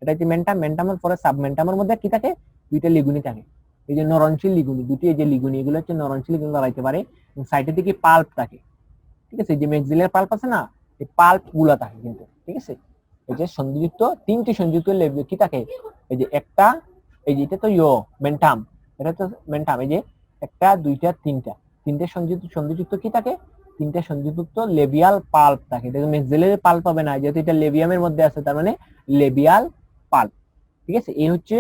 এটা হচ্ছে মেন্টাম। মেন্টামের পরে সাবমেন্টামের মধ্যে কি থাকে? দুইটা লিগুনি থাকে, এই যে নরনশীল লিগুনি দুটি, এই যে লিগুনি, এগুলো হচ্ছে নরনশীল লিগুনি লড়াইতে পারে। সাইডের দিকে পাল্প থাকে, ঠিক আছে? যে মেক্সিলার পাল্প আছে না, এই পাল্প গুলা থাকে কিন্তু, ঠিক আছে? এই যে সন্ধিযুক্ত তিনটি সংযুক্ত কি থাকে? এই যে একটা, এই যে এটা তো মেন্টাম, এটা তো মেন্টাম। এই যে একটা, দুইটা, তিনটে সন্ধিযুক্ত কি থাকে? তিনটে সংযুক্ত লেবিয়াল পাল্প থাকে। এটা মেক্সিলারি পাল্প হবে না, যেহেতু এটা লেবিয়ামের মধ্যে আছে, তার মানে লেবিয়াল পাল্প, ঠিক আছে? এই হচ্ছে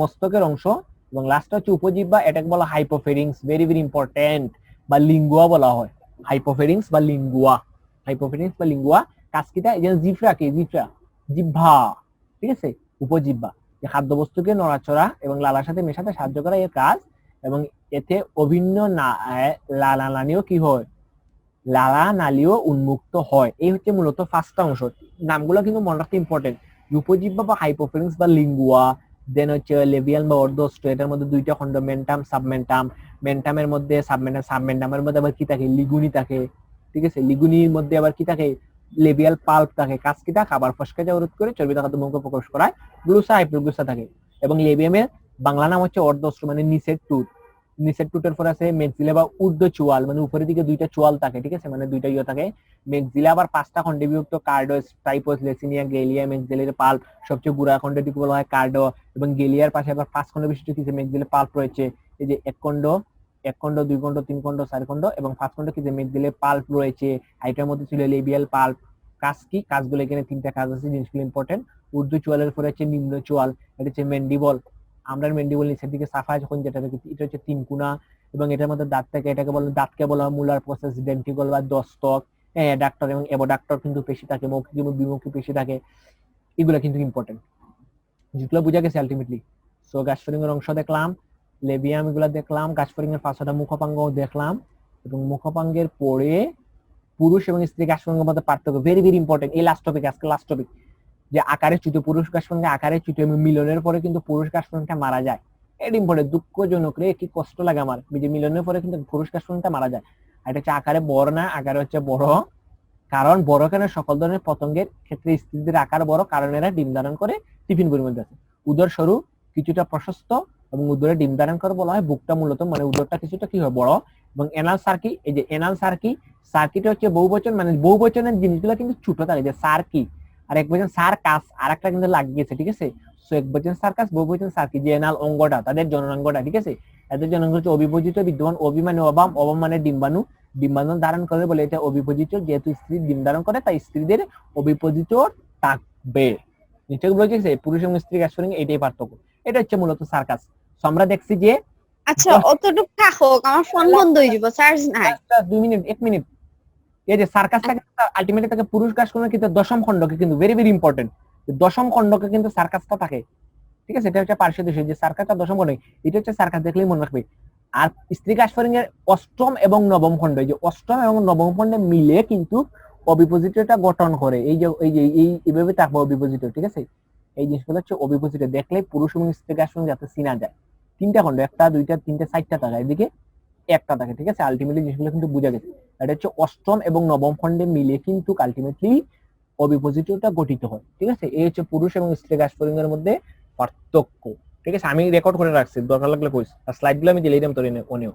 মস্তকের অংশ। এবং লাস্ট হচ্ছে উপজিহ্বা, এটাকে বলা হাইপোফেরিংস, ভেরি ভেরি ইম্পর্টেন্ট, বা লিঙ্গুয়া বলা হয়। হাইপোফেরিংস বা লিঙ্গুয়া, হাইপোফেরিংস বা লিঙ্গুয়া কাজ কিটা? এই যে জিহ্বা, জিহ্বা, ঠিক আছে? উপজিহ্বা যে খাদ্যবস্তুকে নড়াচড়া এবং লালার সাথে মেশাতে সাহায্য করা এর কাজ। এবং এতে অভিন্ন লালা নালীও কি হয়? লালা নালীও উন্মুক্ত হয়। এই হচ্ছে মূলত পাঁচটা অংশ। নামগুলো কিন্তু মনে রাখতে ইম্পর্টেন্ট। উপজিহ্বা বা হাইপোফেরিংস বা লিঙ্গুয়া, দেন হচ্ছে লেবিয়াল বা অর্ধোস্ট, এটার মধ্যে দুইটা খণ্ড, মেন্টাম, সাবমেন্টাম। মেন্টামের মধ্যে সাবমেন্টামের মধ্যে আবার কি থাকে? লিগুনি থাকে, ঠিক আছে? লিগুনির মধ্যে আবার কি থাকে? লেবিয়াল পাল্প থাকে। কাজ কিটা? খাবার ফসকা যাওয়া রোধ করে, চর্বিত খাদ্য মুখে প্রকাশ করায়। গ্লুসা, হাইপোগ্লুসা থাকে। এবং লেবিয়ামের বাংলা নাম হচ্ছে অর্ধোস্ট, মানে নিচের টুট। নিচের টুটের পর আছে মেক্সিলা বা ঊর্ধ্ব চোয়াল, মানে উপরের দিকে দুইটা চোয়াল থাকে, ঠিক আছে, মানে দুইটা ইয়ে থাকে। মেক্সিলা আবার 5টা খণ্ডে বিভক্ত, কার্ডো, স্টাইপস, লেসিনিয়া, গেলিয়া, মেক্সিলার পাল্প, সবচেয়ে গুড়া খণ্ডের দিকে বলা হয় কার্ডো, এবং গেলিয়ার পাশে আবার 5 খণ্ড বিশিষ্ট কিছু মেক্সিলার পাল্প রয়েছে। এই যে 1 খণ্ড 2 খণ্ড 3 খণ্ড 4 খণ্ড এবং 5 খণ্ড কিছু মেক্সিলার পাল্প রয়েছে। আইটার মধ্যে ছিল লেবিয়াল পাল্প। কাজ কি? কাজগুলো এখানে 3টা কাজ আছে, জিনিসগুলো ইম্পর্টেন্ট। ঊর্ধ্ব চোয়ালের পরে হচ্ছে নিম্ন চোয়াল, এটা হচ্ছে ম্যান্ডিবল। আমরা ম্যান্ডিবল নিচের দিকে সাফা যখন যেটা থাকে এটা হচ্ছে 3 কোণা, এবং এটার মধ্যে দাঁত থাকে, এটাকে বলে দাঁতকে বলা হয় মুলার প্রসেস, ডেন্টিকল বা দস্তক, ডাক্তার এবং অ্যাবডাক্টর কিন্তু পেশি থাকে, মৌখিক এবং বিমৌখিক পেশি থাকে, এগুলো কিন্তু ইম্পর্টেন্ট। যেগুলো বোঝা গেছে আলটিমেটলি। সো গাছফড়িং এর অংশ দেখলাম, লেবিয়াম এগুলো দেখলাম, গাছফড়িং এর 5টা মুখপাঙ্গ দেখলাম, এবং মুখপাঙ্গের পরে পুরুষ এবং স্ত্রী গাছফড়িং এর মধ্যে পার্থক্য, ভেরি ভেরি ইম্পর্টেন্ট। এই লাস্ট টপিক, আজকে লাস্ট টপিক, যে আকারে চ্যুত পুরুষ গাছফড়িং আকারে চ্যুত এবং মিলনের পরে কিন্তু পুরুষ গাছফড়িংটা মারা যায়। এটা ইম্পর্টেন্ট, দুঃখজনক রে, কি কষ্ট লাগে আমার, যে মিলনের পরে কিন্তু পুরুষ গাছফড়িংটা মারা যায়। এটা হচ্ছে আকারে বড় না, আকারে হচ্ছে বড়, কারণ বড় কেন, সকল ধরনের পতঙ্গের ক্ষেত্রে স্ত্রীদের আকার বড়, কারণ এরা ডিম ধারণ করে টিফিন পরিমাণ আছে। উদর সরু, কিছুটা প্রশস্ত, এবং উদরে ডিম ধারণ করে বলা হয় বুকটা মূলত, মানে উদরটা কিছুটা কি হয় বড়। এবং এনাল সার্কি, এই যে এনাল সার্কি, সার্কিটা হচ্ছে বহুবচন, মানে বহুবচনের জিনিসগুলো কিন্তু ছোট থাকে, যে সার্কি আর এক বচন সার্কাস, আর একটা কিন্তু লাগিয়েছে, ঠিক আছে। সো এক বচন সার্কাস, বহুবচন সার্কি, যে এনাল অঙ্গটা, তাদের জননাঙ্গটা, ঠিক আছে। এদের জননাঙ্গ হচ্ছে অবিভাজিত বিদ্যমান, অবি মানে অবাম, অবাম মানে ডিম্বাণু, ডিম্বাণু ধারণ করে বলে এটা অবিভাজিত, যেহেতু স্ত্রী ডিম ধারণ করে তাই স্ত্রীদের অবিভাজিত থাকবে। নিচে বলেছে পুরুষ এবং স্ত্রী গাছফড়িং এটাই পার্থক্য। এটা হচ্ছে মূলত সার্কাস। সো আমরা দেখছি যে আচ্ছা অতটুকু থাকো, আমার ফোন বন্ধ হয়ে যাবে, চার্জ নাই। 2 মিনিট 1 মিনিট। এই যে সার্কাসটাকে আলটিমেটলি তাকে পুরুষ গাছফড়িং কিন্তু দশম খণ্ডকে কিন্তু ভেরি ভেরি ইম্পর্টেন্ট, দশম খণ্ডকে কিন্তু সার্কাসটা থাকে, ঠিক আছে। এটা হচ্ছে পার্শ্বদ বিষয়, যে সার্কাসটা দশম খণ্ডে, এটা হচ্ছে সার্কাস দেখলেই মনে রাখবে। আর স্ত্রী গাছফড়িং এর অষ্টম এবং নবম খণ্ড, এই যে অষ্টম এবং নবম খণ্ডে মিলে কিন্তু অবিভাজিতটা গঠন করে, এই যে এইভাবে থাকবে অবিভাজিত, ঠিক আছে। এই জিনিসগুলো হচ্ছে অবিভাজিত, দেখলে পুরুষ এবং স্ত্রী গাছফড়িং যাতে চিনা যায়। 3টা খণ্ড, 1টা 2টা 3টা 4টা থাকে, এদিকে 1টা থাকে, ঠিক আছে। আলটিমেটলি জিনিসগুলো কিন্তু বোঝা গেছে। এটা হচ্ছে অষ্টম এবং নবম খণ্ডে মিলে কিন্তু আলটিমেটলি অবিভাজিতটা গঠিত হয়, ঠিক আছে। এই হচ্ছে পুরুষ এবং স্ত্রী গাছফড়িং এর মধ্যে পার্থক্য, ঠিক আছে। আমি রেকর্ড করে রাখছি, দরকার লাগলে কইস, আর স্লাইড গুলো আমি দিলেই তোর অনেও